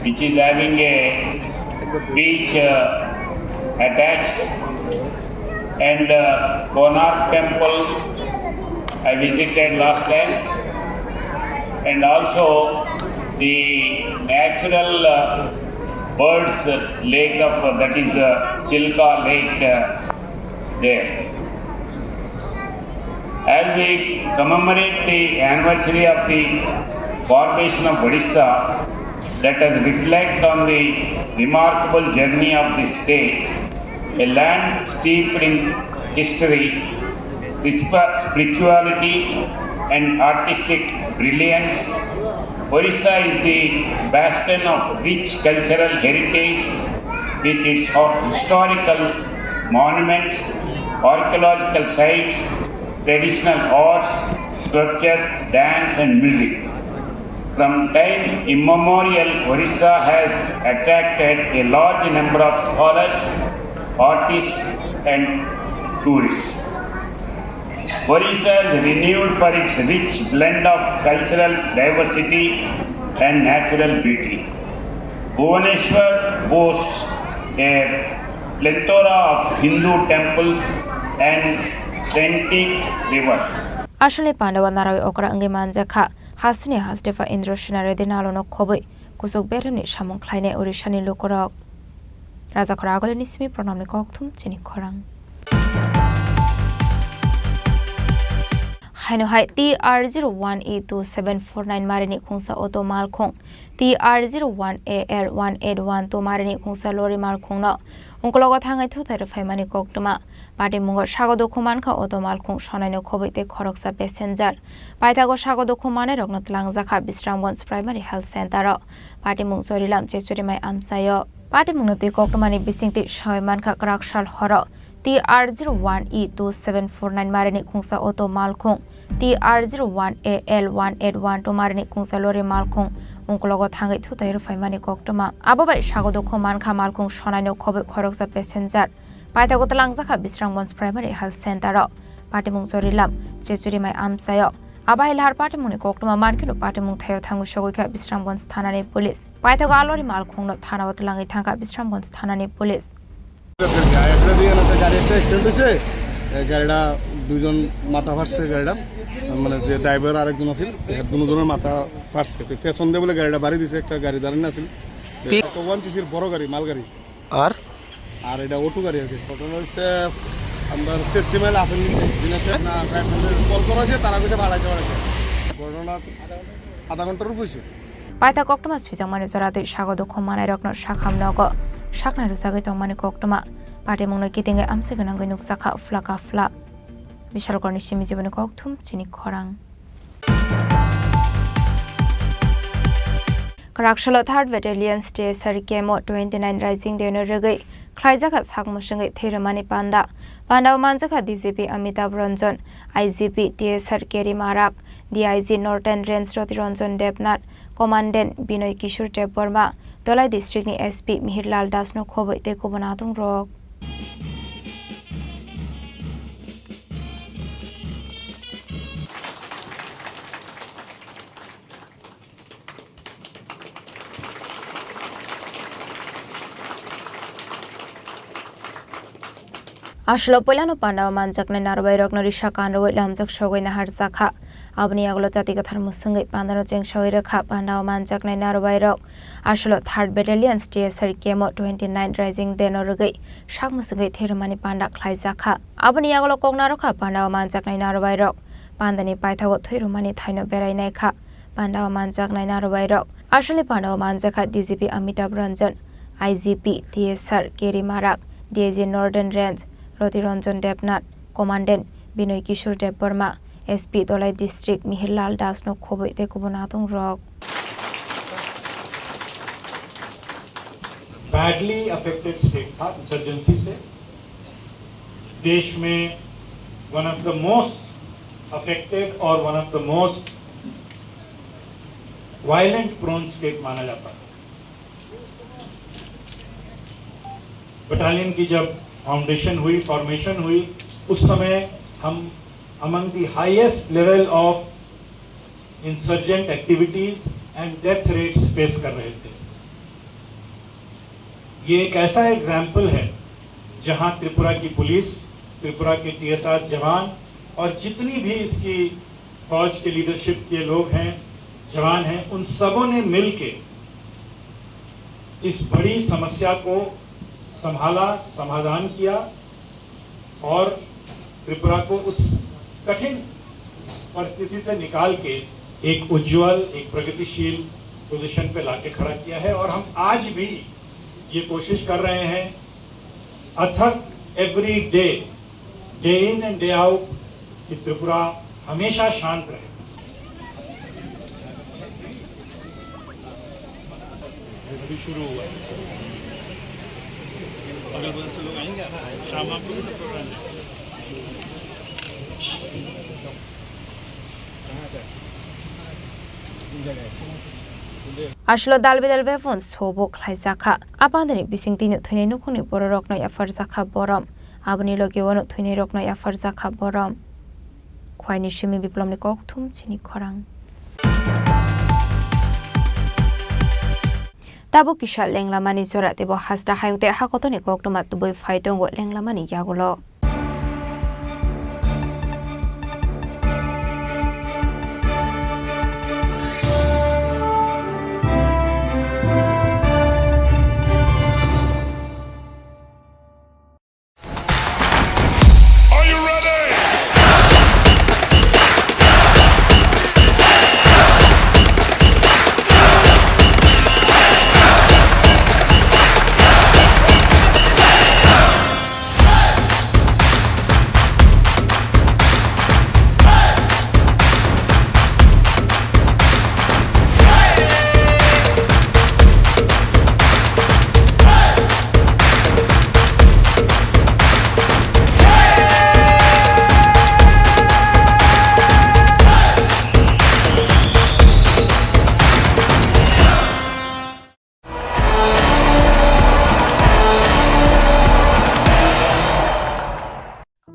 which is having a beach attached, and Konark Temple I visited last time, and also the natural birds lake of that is Chilka Lake there. As we commemorate the anniversary of the formation of Odisha, let us reflect on the remarkable journey of this state, a land steeped in history, spirituality and artistic brilliance. Orissa is the bastion of rich cultural heritage with its historical monuments, archaeological sites, traditional arts, sculpture, dance and music. From time immemorial, Orissa has attracted a large number of scholars, artists and tourists. Orissa is renowned for its rich blend of cultural diversity and natural beauty. Bhubaneswar boasts a plethora of Hindu temples and scenic rivers. Ashale Pandawa Narawi Okra Angimanjaka, Hasni Hasdefa Indro Shinare Dinalo no Kobe, Kusuk Bereni Shamon Kleine Orishani Lokorok. Raza Koragol Nismi Pronamni Koktum, Chini Korang. Haino Hai TR01E2749 Marini Kungsa Auto Malkong, TR01AL181 to Marini Kungsa Lori Malkong no. Unkologot hangai to the Famani Koktuma, Badi Mungo Shago Dokumanka Auto Malkong Shonano Kobite Koroksa Passenger, Paitago Shago Dokumane Rognot Langzaka Bistram One's Primary Health Center, Badi Mungsori Lam Chesuri My Amsayo, Badi Munoti Koktumani Bisinti Shoymanka Krakshal Horror. TR01E2749 Marini Kungsa Auto Malkong, TR01AL181 to Marini Kungsa Lori Malkong, Unkologot Hangai to the Famani Koktuma, Ababa Shago Dokumanka Malkong Shonano Kobe Koroksa Passenger, Paitagotalangzaka Bistram One's Primary Health Center, Patimung Sorilam, Chesuri My Amsayo, Abailar Patimuni Koktuma Market of Patimung Tayo Tangu Shogoka Bistram One's Tanane Police, Paitagalori Malkong not Tanawatalangi Tanka Bistram One's Tanane Police. দুজন মাথা ফাটছে গাড়িটা, মানে যে ড্রাইভার আরেকজন আছিল দুজনের মাথা ফাটছে। তো পেছন দিয়ে বলে গাড়িটা বাড়ি দিছে, একটা গাড়ি দাঁড়ানো আছিল 1 বড় গাড়ি, মালগাড়ি, আর এটা অটো গাড়ি আর কি। ঘটনা হচ্ছে আমরা টেস্টিমেল আপেল নিচে না কল করা হয়েছে, তারা কিছু বাড়াইছে ঘটনা আধা ঘন্টার উপর হয়েছে। পাইতা কক্টমা সুইজাংমানি জরাदै sago দखमानाय रखनो साखामनगो saknai rusagai tongmani koktoma pate mungno kitingai amse gonangai nuksaka flaka fla bishalkorni simi jiboni kokthum chini khorang Karakshalo 3rd Battalion State Sarikemo 29 Rising Day no regai Khlaijaka sakmusungai Theramani Panda Pandaw Manjaka DGP Amitabh Ranjan IGP TS Sarkeri Marak DIG Northern Range Roti Ranjan Debnath Commandant Binoy Kishore Debbarma Tolai District ni SP Mihirlal Das no khoboi te kobonatung rok Ashlo Polano Pandaw Manjakna Narbai Rokno Rishakan Roi Lamjak Shogoi Nahar Zakha Abni Aglo Jati Gathar Musungai Pandano Jeng Shoi Rakha Pandaw Manjakna Narbai Rok Ashlo 3rd Battalion State Sarikemo 29 Rising Day no Rugai Shak Musungai Theramani Panda Khlai Zakha Abni Aglo Kogna Rokha Pandaw Manjakna Narbai Rok Pandani Paithago Thirumani Thaino Berai Naikha Pandaw Manjakna Narbai Rok Ashli Pandaw Manjakha DGP Amitabh Ranjan IGP TS Sarkeri Marak DIG Northern Range Roti Ranjan Debnath Commandant Binoy Kishore Debbarma SP Tolai District Mihirlal Das no khoboi te kobonatung rok Badly affected state था इंसर्जेंसी से देश में one of the most affected और one of the most violent prone state माना जाता है बटालियन की जब फाउंडेशन हुई फॉर्मेशन हुई उस समय हम among the highest level of insurgent activities and death rates face कर रहे थे ये एक ऐसा एग्जाम्पल है जहां त्रिपुरा की पुलिस त्रिपुरा के TSR जवान और जितनी भी इसकी फौज के लीडरशिप के लोग हैं जवान हैं उन सबों ने मिलके इस बड़ी समस्या को संभाला समाधान किया और त्रिपुरा को उस कठिन परिस्थिति से निकाल के एक उज्जवल एक प्रगतिशील पोजीशन पे लाके खड़ा किया है और हम आज भी ये कोशिश कर रहे हैं अथक every day day in and day out कि त्रिपुरा हमेशा शांत रहे शुरू हुआ अगल बगल से लोग आएंगे शाम आप लोग programme Ashlo dalbedal befon sobo khlai zakha apandani bisingtini thunai nukhuni boro rokno yafar zakha borom abni loge wono thunai rokno yafar zakha borom khwaini shimi biplomni kokthum chini khorang Tabo kisha lenglamani zora tebo hasda hayungte hakotoni koknoma tuboi phaitongo lenglamani yagulo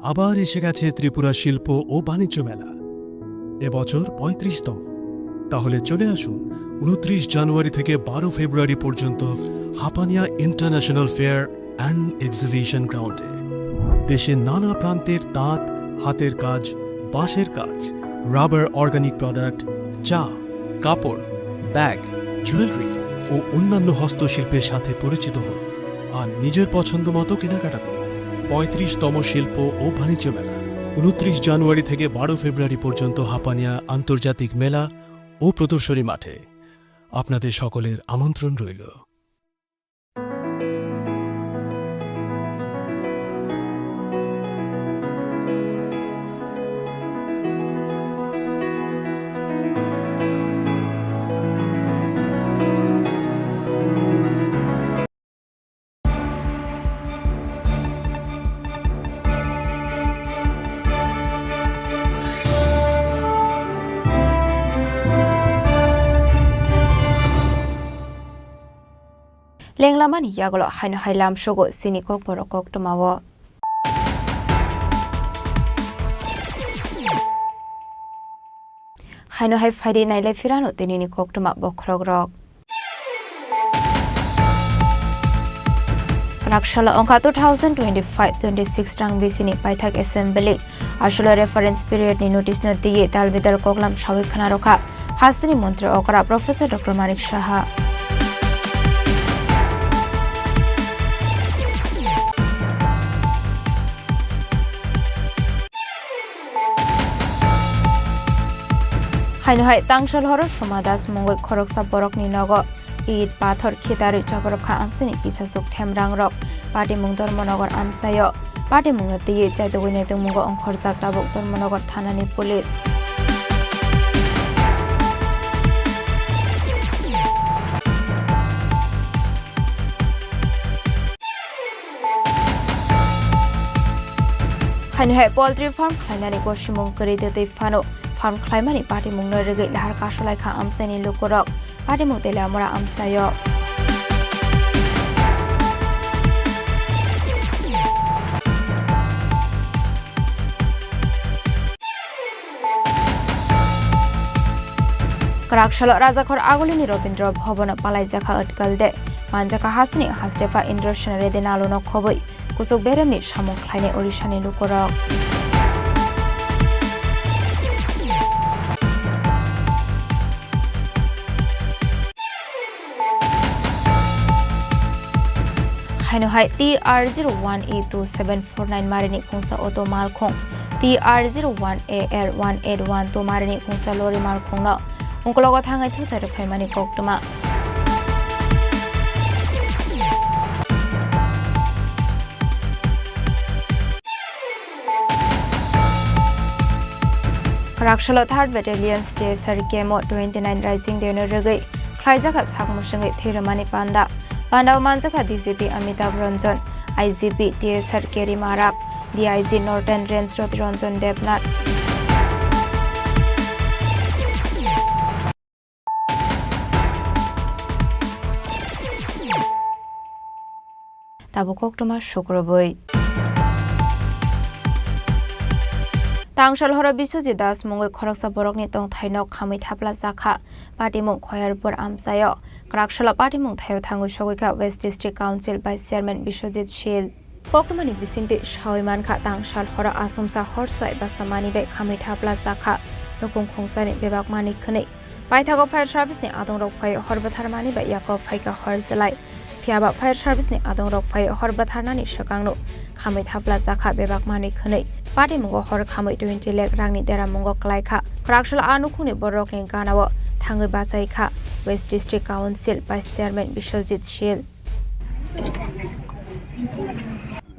আবার এসে গেছে ত্রিপুরা শিল্প ও বাণিজ্য মেলা এবছর ৩৫তম তাহলে চলে আসুন ২৯ জানুয়ারি থেকে ১২ ফেব্রুয়ারি পর্যন্ত Hapania international fair and exhibition গ্রাউন্ডে দেশের নানা প্রান্তের তাঁত হাতের কাজ, বাঁশের কাজ, রাবার অর্গানিক প্রোডাক্ট, চা, কাপড়, ব্যাগ, জুয়েলারি ও অন্যান্য হস্তশিল্পের সাথে পরিচিত হন আর নিজের পছন্দ মতো কেনাকাটা করুন। 35তম শিল্প ও বাণিজ্য মেলা 29 জানুয়ারি থেকে 12 ফেব্রুয়ারি পর্যন্ত হাপানিয়া আন্তর্জাতিক মেলা ও প্রদর্শনী মাঠে। আপনাদের সকলের আমন্ত্রণ রইল। লেংলামানি ইয়াগল হাইনো হাইলাম সগো সিনি কক বড় কক টমাও হাইনো হাই ফাইডে নাইলাই ফিরানো তিনিনি কক টমা বখরগ রক রাকশালা অঙ্কা 2025-26 রাং বিসিনি পাইথাক অ্যাসেম্বলি আসলে রেফারেন্স পিরিয়ড নি নোটিস ন দিয়ে তালবেদার কগলাম সাবিখানা রখা হাসনি মন্ত্রী অকরা professor doctor Manik Saha হাইনো high তাংশল হর সমাদাস মঙ্গল খরকসা বরক নি নগ ঈদ পাথর খিতারি চবরখা আমসিনি পিসাসুক থেমরাং রক পাটি মুং ধর্মনগর আমসায় পাটি মুং দিয়ে চাইদগইনে মুঙ্গ অংখর জাকটাবক ধর্মনগর থানানি পুলিশ হাইনো হাই পোল্ট্রি ফার্ম খাইনানি গসিমুং করি দেতে ফানো ফার্ম খাইমানি পাটি মুং নরগে লাহার কাশলাই খা আমসানি লোকরক পাটি মুং তেলে আমরা আমসায় রাকশাল রাজাখর আগলিনি রবীন্দ্র ভবন পালাইজাখা আটকাল দে মানজাখা হাসনি হাসটেফা ইন্দ্রসেন রেদে নালুনো খবই কুচক বেরেমনি সামুং খাইনে ওড়িশানি লোকরক হাইনো হাই TR01E2749 মারিনি খুংসা অটো মালখং TR01AR181 তো মারিনি খুংসা লরি মালখং ন উংকলগ থাঙ্গাই থুতার ফাইমানি কক্তমা রাকশাল 3rd Battalion State Sarkemo 29 Rising Deno Regai Khlaijaka Sakmusangai Thiramani Panda Pandaw Manjaka DCP Amitabh Ranjan IGP TS Sarkeri Marak DIG Northern Range Roti Ranjan Devnath Tabukok Toma Shukraboi তাংশাল হর বিশ্বজিৎ দাস মঙ্গল খরকসা বরকনি তং থাইনক খাमै থাপলা জাখা পাটিমুং খয়ারপুর আমসায় ক্রাকশালা পাটিমুং থাইও থাঙ্গু সগৈখা west district council vice chairman Biswajit Shil ককমানি বিসিংতে সাওইমানখা তাংশাল হর আসুমসা হরসাই বাসামানি বে খাमै থাপলা জাখা নকুং খংসানি বেবাক মানিক খनै পাইথাগো ফায়ার সার্ভিসनि আদং রক ফাই হরবাথারমানি বে ইয়াফা ফাইকা হরজলাই फियाबा फायर सार्भिसनि आदं रक फाय हरबाथारनानि सकांनो खामै थाफ्ला जाखा बेबाक मानि खनै पार्टी मुंगो हर खामै 20 लाख रांनि देरा मुंगो क्लाइखा क्राकशल आनुखुनि बरकनि गानाव थाङै बाचाइखा west district council vice chairman Biswajit Shil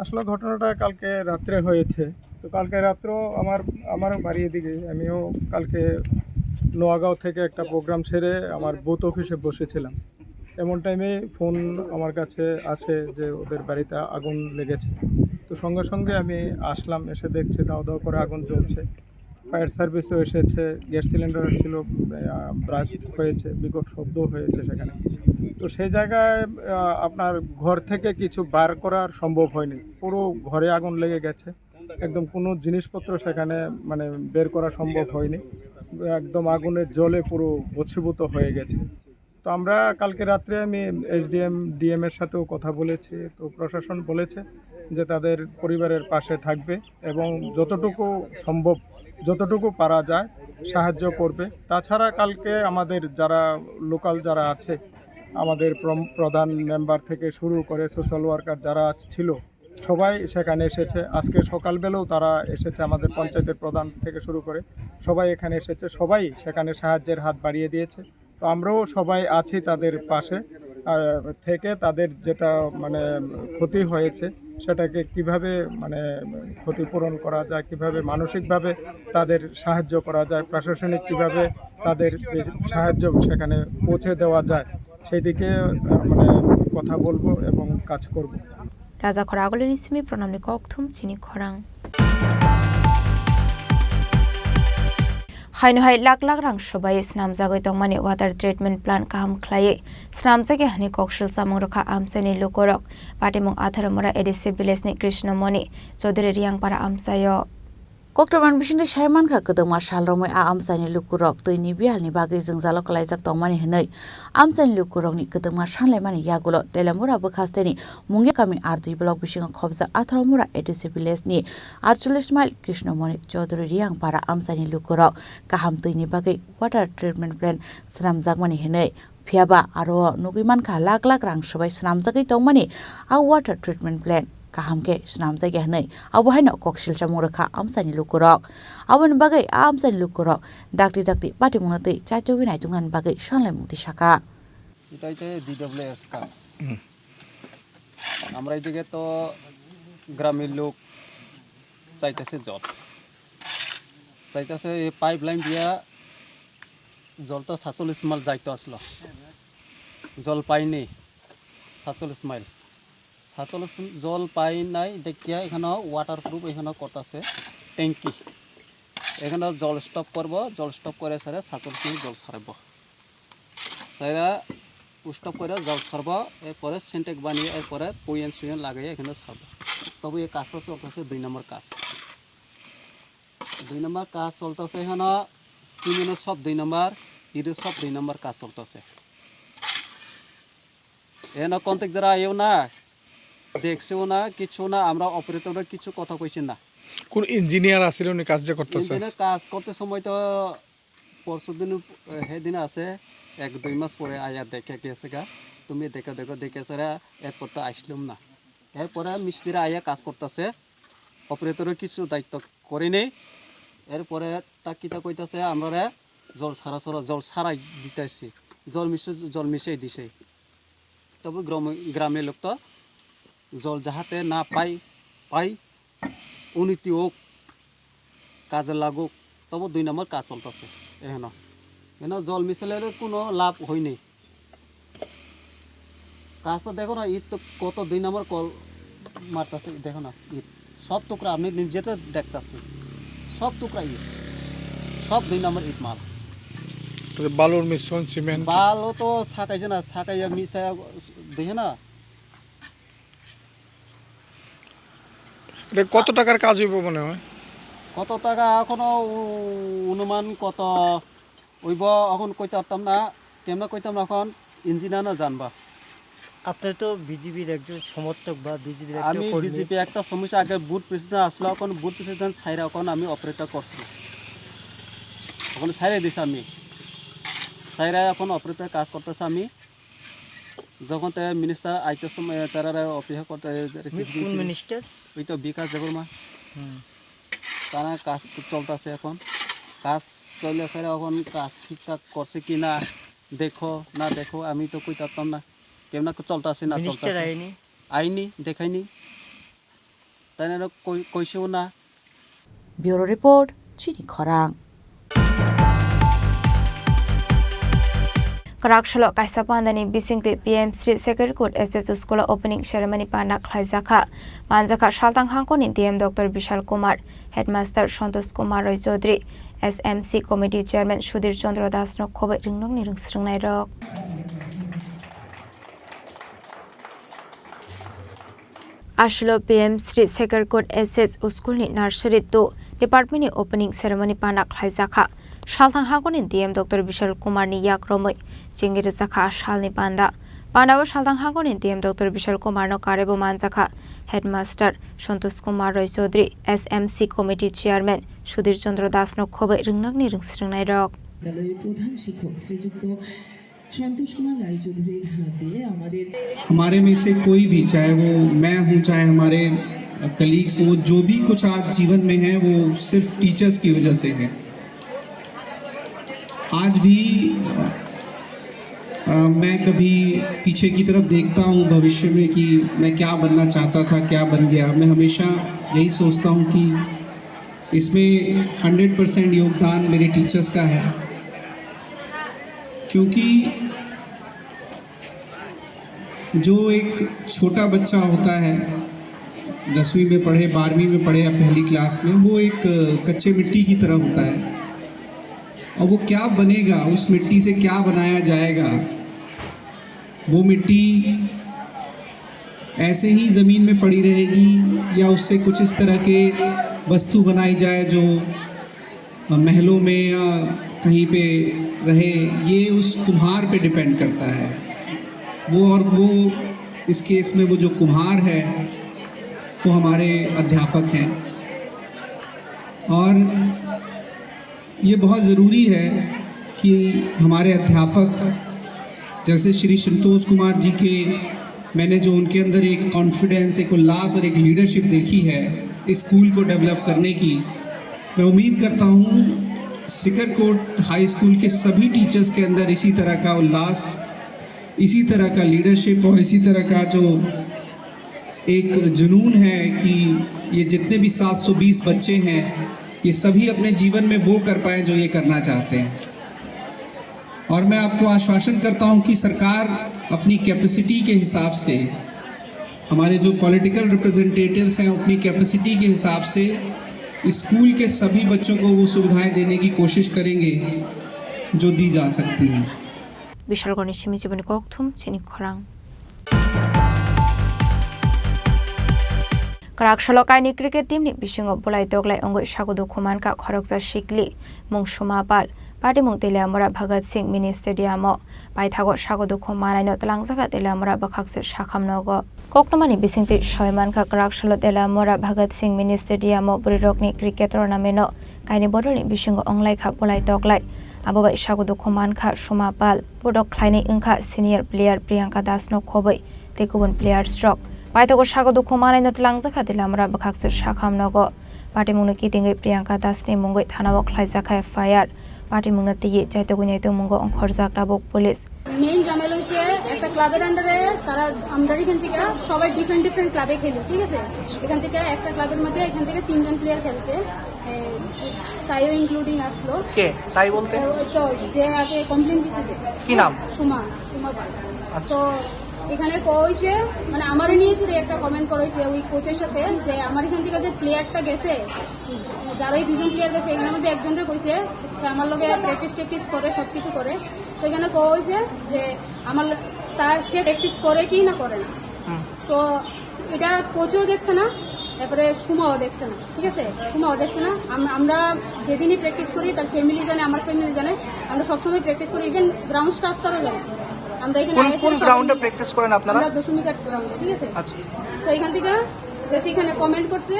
আসলে ঘটনাটা কালকে রাত্রে হয়েছে তো কালকে রাত্রে আমার বাড়ি এদিকে আমিও কালকে নোয়াগাঁও থেকে একটা প্রোগ্রাম সেরে আমার বুথ অফিসে বসেছিলাম এমন টাইমে ফোন আমার কাছে আসে যে ওদের বাড়িতে আগুন লেগেছে তো সঙ্গে সঙ্গে আমি আসলাম এসে দেখছি দাও দাও করে আগুন জ্বলছে ফায়ার সার্ভিসও এসেছে গ্যাস সিলিন্ডার ছিল ব্রাস্ট হয়েছে বিকট শব্দ হয়েছে সেখানে তো সেই জায়গায় আপনার ঘর থেকে কিছু বার করার সম্ভব হয়নি পুরো ঘরে আগুন লেগে গেছে একদম কোনো জিনিসপত্র সেখানে মানে বের করা সম্ভব হয়নি একদম আগুনের জ্বলে পুরো ভস্মীভূত হয়ে গেছে তো আমরা কালকে রাত্রে আমি এসডিএম ডিএম এর সাথেও কথা বলেছি, তো প্রশাসন বলেছে যে তাদের পরিবারের পাশে থাকবে এবং যতটুকু সম্ভব যতটুকু পারা যায় সাহায্য করবে। তাছাড়া কালকে আমাদের যারা লোকাল যারা আছে, আমাদের প্রধান মেম্বার থেকে শুরু করে সোশ্যাল ওয়ার্কার যারা ছিল সবাই সেখানে এসেছে। আজকে সকালবেলাও তারা এসেছে, আমাদের পঞ্চায়েতের প্রধান থেকে শুরু করে সবাই এখানে এসেছে, সবাই সেখানে সাহায্যের হাত বাড়িয়ে দিয়েছে। তো আমরাও সবাই আছি তাদের পাশে থেকে তাদের যেটা মানে ক্ষতি হয়েছে সেটাকে কিভাবে মানে ক্ষতিপূরণ করা যায়, কিভাবে মানসিকভাবে তাদের সাহায্য করা যায়, প্রশাসনিক কিভাবে তাদের সাহায্য সেখানে পৌঁছে দেওয়া যায় সেই দিকে মানে কথা বলবো এবং কাজ করব। রাজা খরা আগলের নিসিমি প্রণামনি ককথুম চিনি খরাং হাইনহাই লাখ লাখ রাং সবাই স্নাম জাগৈ তংমানি ওয়াটার ট্রিটমেন্ট প্লান্ট কাহাম খ্লায়ে স্নাম জাগে হানি ককশল সামং রখা আমসানি লোকরক পাটিমং আধারমরা এডিসি ভিলেজনি কৃষ্ণমণি চৌধুরী রিয়াংপাড়া আমসায় Koktoman bisingde Shaiman kha kedengma salromoi a amsani lukurok toini bihalni bagui जों jalo kalaijak tongmani hinui amsani lukurokni kedengma sanlaimani yagulo telamura bkhasteni munge kami r2 blok bisingo khobja atharamura ADC village ni 48 mile Krishnamoni Chaudhary Riangpara amsani lukurok kaham toini bagui water treatment plant sramjakmani hinui phiaba aro nugiman kha lakh lakh rang sabai sramjagai tongmani a water treatment plant kahamke snamjai gahnai abuhaino koksil chamurkha amsani lukurok abon bagai amsani lukurok dakti dakti pati munatei chaitogi naitungnan bagai sanlai mukti saka এটাইতে ডিডব্লিউএস কাজ আমরা এইদিকে তো গ্রামের লোক চাইতেছে জল চাইতেছে এই পাইপ লাইন দিয়া জল তো 47 মাইল যাইতো আসলো জল পাইনি 47 মাইল জল পাই নাই দেখিয়া এখানে ওয়াটারপ্রুফ এখানে কত আছে ট্যাঙ্কি এখানে জল স্টপ করব জল স্টপ করে সারা 47 মিনিট জল ছাড়ব সারা স্টপ করে জল ছাড়ব এরপরে সেন্টেক বানিয়ে এরপরে পয়েন্ট সুয়েন লাগিয়ে এখানে ছাড়ব তবে এই কাজটা চলতেছে 2 নম্বর কাজ 2 নম্বর কাজ চলতেছে এখানে সিমেন্টের সব 2 নম্বর ইটের সব 2 নম্বর কাজ চলতেছে এখানে কন্ট্যাক্ট দ্বারা আইও না দেখছেও না কিছু না আমরা অপারেটররা কিছু কথা কইছেন না কোন ইঞ্জিনিয়ার আছিল নি কাজ যে করতেছে ইঞ্জিনিয়ার কাজ করতে সময় তো পরশুদিন হেদিন আছে 1-2 মাস পরে আয়া দেখে গেছে গা তুমি দেখে সারা এরপর তো আসলাম না এরপরে মিস্ত্রিরা আয়া কাজ করতেছে অপারেটরের কিছু দায়িত্ব করে নেই এরপরে তা কিটা কইতাছে আমরা জল ছাড়াই দিতেছি জল মিশাই দিছে তবে গ্রামের লোক তো জল যাহাতে না পাই উন্নতি হোক কাজে লাগুক তবে 2 নম্বর কাজ চলতেছে এখানে জল মিশালে কোনো লাভ হয়নি কাজটা দেখো না ইট তো কত 2 নম্বর কল মারতেছে দেখো না ইট সব টুকরা আপনি নিজেতে দেখতেছেন সব টুকরা ইট সব 2 নম্বর ইট মাল বালুর মিশ্রণ সিমেন্ট বালু তো ছাকাইছে না ছাকাইয়া মিশাইয়া দেখে না কত টাকার কাজ হইব মনে হয় কত টাকা এখনো অনুমান কত হইব এখন কইতে পারতাম না কেমন কইতাম না এখন ইঞ্জিনিয়ার জানবা আপনি তো বিজেপির একজন সমর্থক বা বিজেপির আমি বিজেপি একটা সমস্যা আগে বুথ প্রেসিডেন্ট আসলো এখন বুথ প্রেসিডেন্ট সাইরা এখন আমি অপারেটর করছি এখন সাইরা দিছি আমি সাইরা এখন অপারেটর কাজ করতেছে আমি যখন তাই মিনিস্টার আইতে সময় তারা অপেক্ষা করতে কোন মিনিস্টার ওই তো বিকাশ দেববর্মা তারা কাজ চলতেছে এখন কাজ চলে সারা এখন কাজ ঠিকঠাক করছে কি না দেখো আমি তো কইতে পারতাম না কেমন চলতেছে না চলতেছে আইনি দেখাইনি তাই না কইছেও না ব্যুরো রিপোর্ট চিনি খরাং Karakshalo kaisa pandani bisingti PM Street Secretary SS School opening ceremony pana khlaijaka manjaka shaltang hangkoni DM Dr Bishal Kumar Headmaster Santosh Kumar Roy Chaudhary SMC Committee Chairman Sudhir Chandra Das no khobe ringnong ni ringsringnai rok Ashlo PM Street Secretary SS School ni nursery to department ni opening ceremony pana khlaijaka Shalthang Hagonin DM Dr. Bishal Kumar ni Yakromoy, Jingir Zaka Shalni Panda. Pandawa Shalthang Hagonin DM Dr. Bishal Kumar no Karebo Manzaka, Headmaster Shantosh Kumar Roy Chaudhary, SMC Committee Chairman Sudhir Chandra Das no Khobe Ringnagni Ringsringnai Rok. हमारे में से कोई भी, चाहे वो मैं हूँ चाहे हमारे कलीग्स हो, जो भी कुछ आज जीवन में है वो सिर्फ टीचर्स की वजह से है। आज भी मैं कभी पीछे की तरफ देखता हूँ भविष्य में कि मैं क्या बनना चाहता था, क्या बन गया। मैं हमेशा यही सोचता हूँ कि इसमें 100% योगदान मेरे टीचर्स का है, क्योंकि जो एक छोटा बच्चा होता है 10वीं में पढ़े, 12वीं में पढ़े या पहली क्लास में, वो एक कच्चे मिट्टी की तरह होता है और वो क्या बनेगा, उस मिट्टी से क्या बनाया जाएगा। वो मिट्टी ऐसे ही ज़मीन में पड़ी रहेगी या उससे कुछ इस तरह के वस्तु बनाई जाए जो महलों में या कहीं पे रहे, ये उस कुम्हार पे डिपेंड करता है। वो इस केस में वो जो कुम्हार है वो हमारे अध्यापक हैं और ये बहुत ज़रूरी है कि हमारे अध्यापक जैसे श्री संतोष कुमार जी के, मैंने जो उनके अंदर एक कॉन्फिडेंस, एक उल्लास और एक लीडरशिप देखी है इस स्कूल को डेवलप करने की, मैं उम्मीद करता हूँ सिकरकोट हाई स्कूल के सभी टीचर्स के अंदर इसी तरह का उल्लास, इसी तरह का लीडरशिप और इसी तरह का जो एक जुनून है कि ये जितने भी 720 बच्चे हैं ये सभी अपने जीवन में वो कर पाएँ जो ये करना चाहते हैं। और मैं आपको आश्वासन करता हूँ कि सरकार अपनी कैपेसिटी के हिसाब से, हमारे जो पॉलिटिकल रिप्रेजेंटेटिव्स हैं अपनी कैपेसिटी के हिसाब से स्कूल के सभी बच्चों को वो सुविधाएं देने की कोशिश करेंगे जो दी जा सकती हैं। Bishalgoni Shimijibani Koktum Chini Korang. Karakshalokai cricket team ni Bishingo Bulai Doglai Ongo Shagudu Kumanka Korokza Shikli, Mung Shumapal, Pati Mung Telamura Bhagat Singh Mini Stadiamo, Baitago Shagudu Kumana no Tlangzaka Telamura Bakaks Shakam Nogo. Koknomani Bisinti Shoimanka Karakshalo Telamura Bhagat Singh Mini Stadiamo Burirokni Cricket Ornamento, Kaini Bodoli Bishingo Onglai Kapulai Doglai. Ababai Shagudu Kumanka Shumapal, Budok Kleine Inka Senior Player Priyanka Das no Kobai, Tekubun Player Stroke. Baitago Shagudu Kumana no Tlangzaka Telamura Bakaks Shakam Nogo. Party Munaki Tingi Priyanka Das ni Mungo Tanawok Laizaka Fire. Party Munati Jaitagunito Mungo on Korzak Dabok Police. Main ঝামেলা হচ্ছে একটা ক্লাবের আন্ডারে তারা আমরা এখান থেকে সবাই ডিফারেন্ট ক্লাবে খেলি, ঠিক আছে। এখান থেকে একটা ক্লাবের মধ্যে এখান থেকে 3 জন প্লেয়ার খেলছে, তাইও ইনক্লুডিং আসলো। কে তাই বলতে? তো যে আগে কমপ্লেইন দিছে, কি নাম? সুমা পাল। তো এখানে কইছে মানে আমারে নিয়েছে একটা কমেন্ট করেছে ওই কোচের সাথে যে আমার এখান থেকে যে প্লেয়ারটা গেছে, যারা এই 2 জন প্লেয়ার গেছে এখানের মধ্যে একজনের কইছে আমার লগে প্র্যাকটিস করে সবকিছু করে। তো এখানে কইছে যে আমার সে প্র্যাকটিস করে কি না করে না। তো এটা কোচও দেখছে না, তারপরে সুমাও দেখছে না, ঠিক আছে। সুমাও দেখছে না। আমরা যেদিনই প্র্যাকটিস করি তার ফ্যামিলি জানে, আমার ফ্যামিলি জানে, আমরা সবসময় প্র্যাকটিস করি, ইভেন গ্রাউন্ড স্টাফ তারও জানে। আমরা এখানে কোন গ্রাউন্ডে প্র্যাকটিস করেন আপনারা? আমরা 200 মিটার গ্রাউন্ডে, ঠিক আছে। আচ্ছা। তো এখান থেকে যে সেখানে কমেন্ট করছে,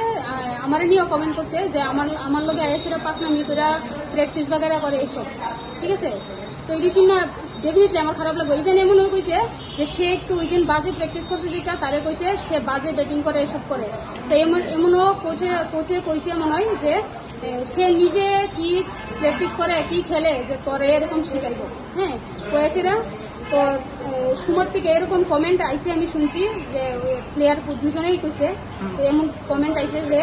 আমার নিয়েও কমেন্ট করছে যে আমার লগে আয়েসেরা পাকনামি করে প্র্যাকটিস বাগেরা করে এইসব, ঠিক আছে। তো এই শুনে ডেফিনেটলি আমার খারাপ লাগবে। ইভেন এমনও কইছে যে সে একটু উইকেন্ড বাজে প্র্যাকটিস করতে যেটা তারে কইছে সে বাজে ব্যাটিং করে এসব করে। তো এমনও কোচে কইছে মনে হয় যে সে নিজে কি প্র্যাকটিস করে কি খেলে যে করে এরকম শিখাইব, হ্যাঁ কয়েছেরা। তো সুমার থেকে এরকম কমেন্ট আইসে, আমি শুনছি যে প্লেয়ার 2 জনেই কইছে এমন কমেন্ট আইসে যে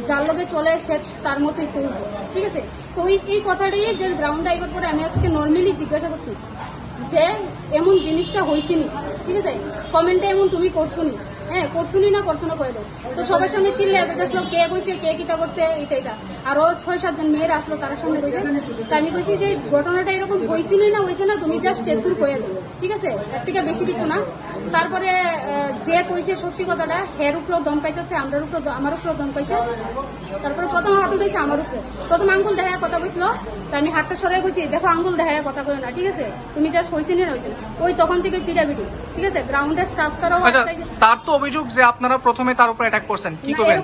যার লগে চলে সে তার মতোই করব, ঠিক আছে। তো এই কথাটাই যে গ্রাউন্ডে আইবার পরে আমি আজকে নর্মালি জিজ্ঞাসা করছি যে এমন জিনিসটা হয়েছিনি, ঠিক আছে। কমেন্টে এমন তুমি করছুনি, হ্যাঁ করছুনি না করছো না কয়ে দেবো। তো সবার সামনে চিল্লে দেখলো কে কইছে কে কিটা করছে এটা। আরো 6-7 জন মেয়েরা আসলো, তার সামনে কইছে। তা আমি কইছি যে ঘটনাটা এরকম হয়েছিনি না হয়েছে না তুমি জাস্ট এদুর কয়ে দেবো, ঠিক আছে। এর থেকে বেশি কিছু না। তারপরে যে কইছে সত্যি কথাটা হের উপরেও ধমকাইতেছে, আমার উপরেও ধমকাইছে। তারপরে প্রথম হাত উঠেছে আমার উপরে, প্রথম আঙ্গুল দেখায় কথা কইছিল। তা আমি হাতটা সরাই কইছি, দেখো আঙ্গুল দেখায় কথা কই না, ঠিক আছে, তুমি যা হইছে না হইছে। ওই তখন থেকে পিটাপিটি, ঠিক আছে। গ্রাউন্ডের স্টাফটারাও তার তো অভিযোগ যে আপনারা প্রথমে তার উপর অ্যাটাক করছেন, কি করবেন?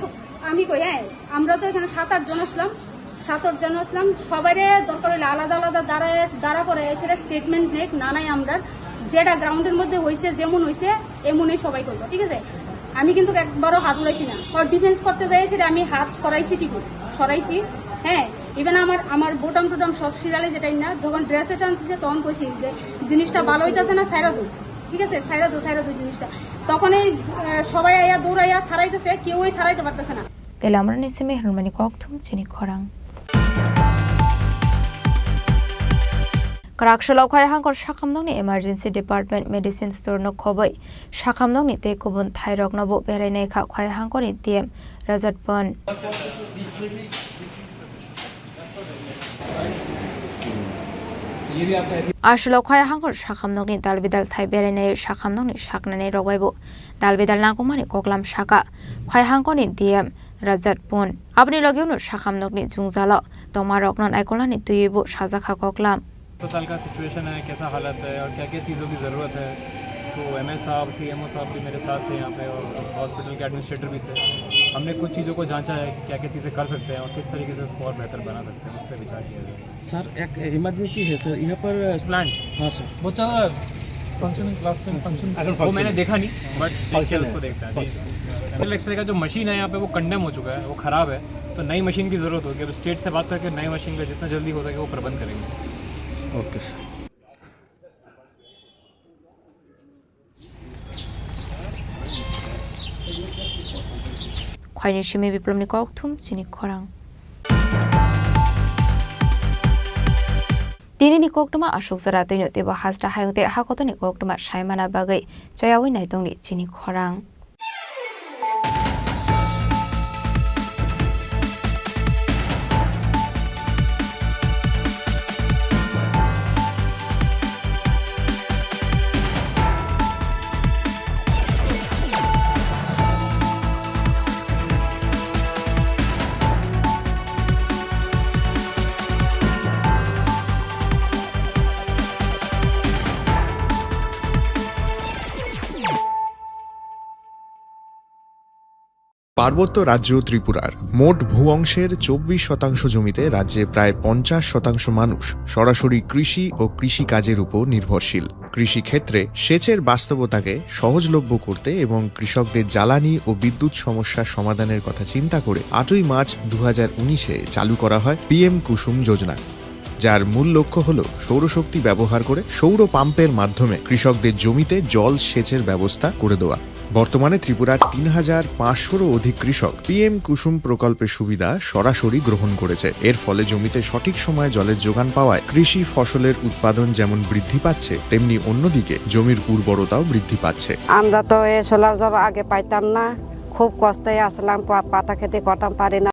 আমি কই হ্যাঁ, আমরা তো এখানে 7-8 জন আসলাম, সবাই দরকার হলে আলাদা আলাদা দাঁড়া করে সেটা স্টেটমেন্ট নেই না নাই। আমরা যেটা গ্রাউন্ডের মধ্যে হয়েছে যেমন হয়েছে এমনই সবাই করবো, ঠিক আছে। আমি কিন্তু একবারও হাত উড়াইছি না, ডিফেন্স করতে যাই আমি হাত সরাইছি, হ্যাঁ। ইভেন আমার বোটাম টোটাম সব সিরালে যেটাই না, যখন ড্রেসে টানছে তখন কইছি যে জিনিসটা ভালো হইতেছে না, ছাইরা দু, ঠিক আছে, ছাইরা দু জিনিসটা। তখনই সবাই আইয়া দৌড়াইয়া ছাড়াইতেছে, কেউই ছাড়াইতে পারতেছে না। তেলে আমরা নিচে মেহরুমানি ককথুম চিনি খরাং Karakshalo khaya hangkor shakamdong ni emergency department medicine store no khobai shakamdong ni te kubun thairok no bo berai nei kha khaya hangkor ni tm Rajat Pan Ashlo khaya hangkor shakamdong ni dalbidal thai berai nei shakamdong ni shakna nei rogbai bo dalbidal na kumani koklam shaka khaya hangkor ni tm Rajat Pan apni logeu no shakamdong ni jungjalo tomarok non aikolna ni tuibo sajakha koklam अस्पताल का सिचुएशन है, कैसा हालत है और क्या क्या चीज़ों की ज़रूरत है। तो एमएस साहब सीएमओ साहब भी मेरे साथ थे यहाँ पे और हॉस्पिटल के एडमिनिस्ट्रेटर भी थे। हमने कुछ चीज़ों को जांचा है, क्या क्या चीज़ें कर सकते हैं और किस तरीके से उसको और बेहतर बना सकते हैं, उस पर विचार किया जाए। सर एक इमरजेंसी है सर यहाँ पर प्लांट, हाँ सर वो चल रहा है फंक्शन, लास्ट टाइम फंक्शन वो मैंने देखा नहीं, बट उसको देखता है। एक्सरे का जो मशीन है यहाँ पे वो कंडेम हो चुका है, वो ख़राब है, तो नई मशीन की ज़रूरत होगी। अब स्टेट से बात करके नई मशीन का जितना जल्दी हो सके वो प्रबंध करेंगे। Okay khayni shimi biplomni kokthum chini khorang Dinini koktuma ashok sara toino teba hasta hayungte hakotoni koktuma shaimana bagai chayawi naitongni chini khorang পার্বত্য রাজ্য ত্রিপুরার মোট ভূ অংশের 24% জমিতে রাজ্যে প্রায় 50% মানুষ সরাসরি কৃষি ও কৃষিকাজের উপর নির্ভরশীল। কৃষি ক্ষেত্রে সেচের বাস্তবতাকে সহজলভ্য করতে এবং কৃষকদের জ্বালানি ও বিদ্যুৎ সমস্যার সমাধানের কথা চিন্তা করে 8ই মার্চ 2019-এ চালু করা হয় পিএম কুসুম যোজনা, যার মূল লক্ষ্য হল সৌরশক্তি ব্যবহার করে সৌর পাম্পের মাধ্যমে কৃষকদের জমিতে জল সেচের ব্যবস্থা করে দেওয়া। বর্তমানে ত্রিপুরার 3500-রও অধিক কৃষক পিএম কুসুম প্রকল্পের সুবিধা সরাসরি গ্রহণ করেছে। এর ফলে জমিতে সঠিক সময়ে জলের যোগান পাওয়ায় কৃষি ফসলের উৎপাদন যেমন বৃদ্ধি পাচ্ছে, তেমনি অন্যদিকে জমির উর্বরতাও বৃদ্ধি পাচ্ছে। আমরা তো এই সোলার জল আগে পাইতাম না, খুব কষ্টে আসলাম, পাতা খেতে করতাম পারি না।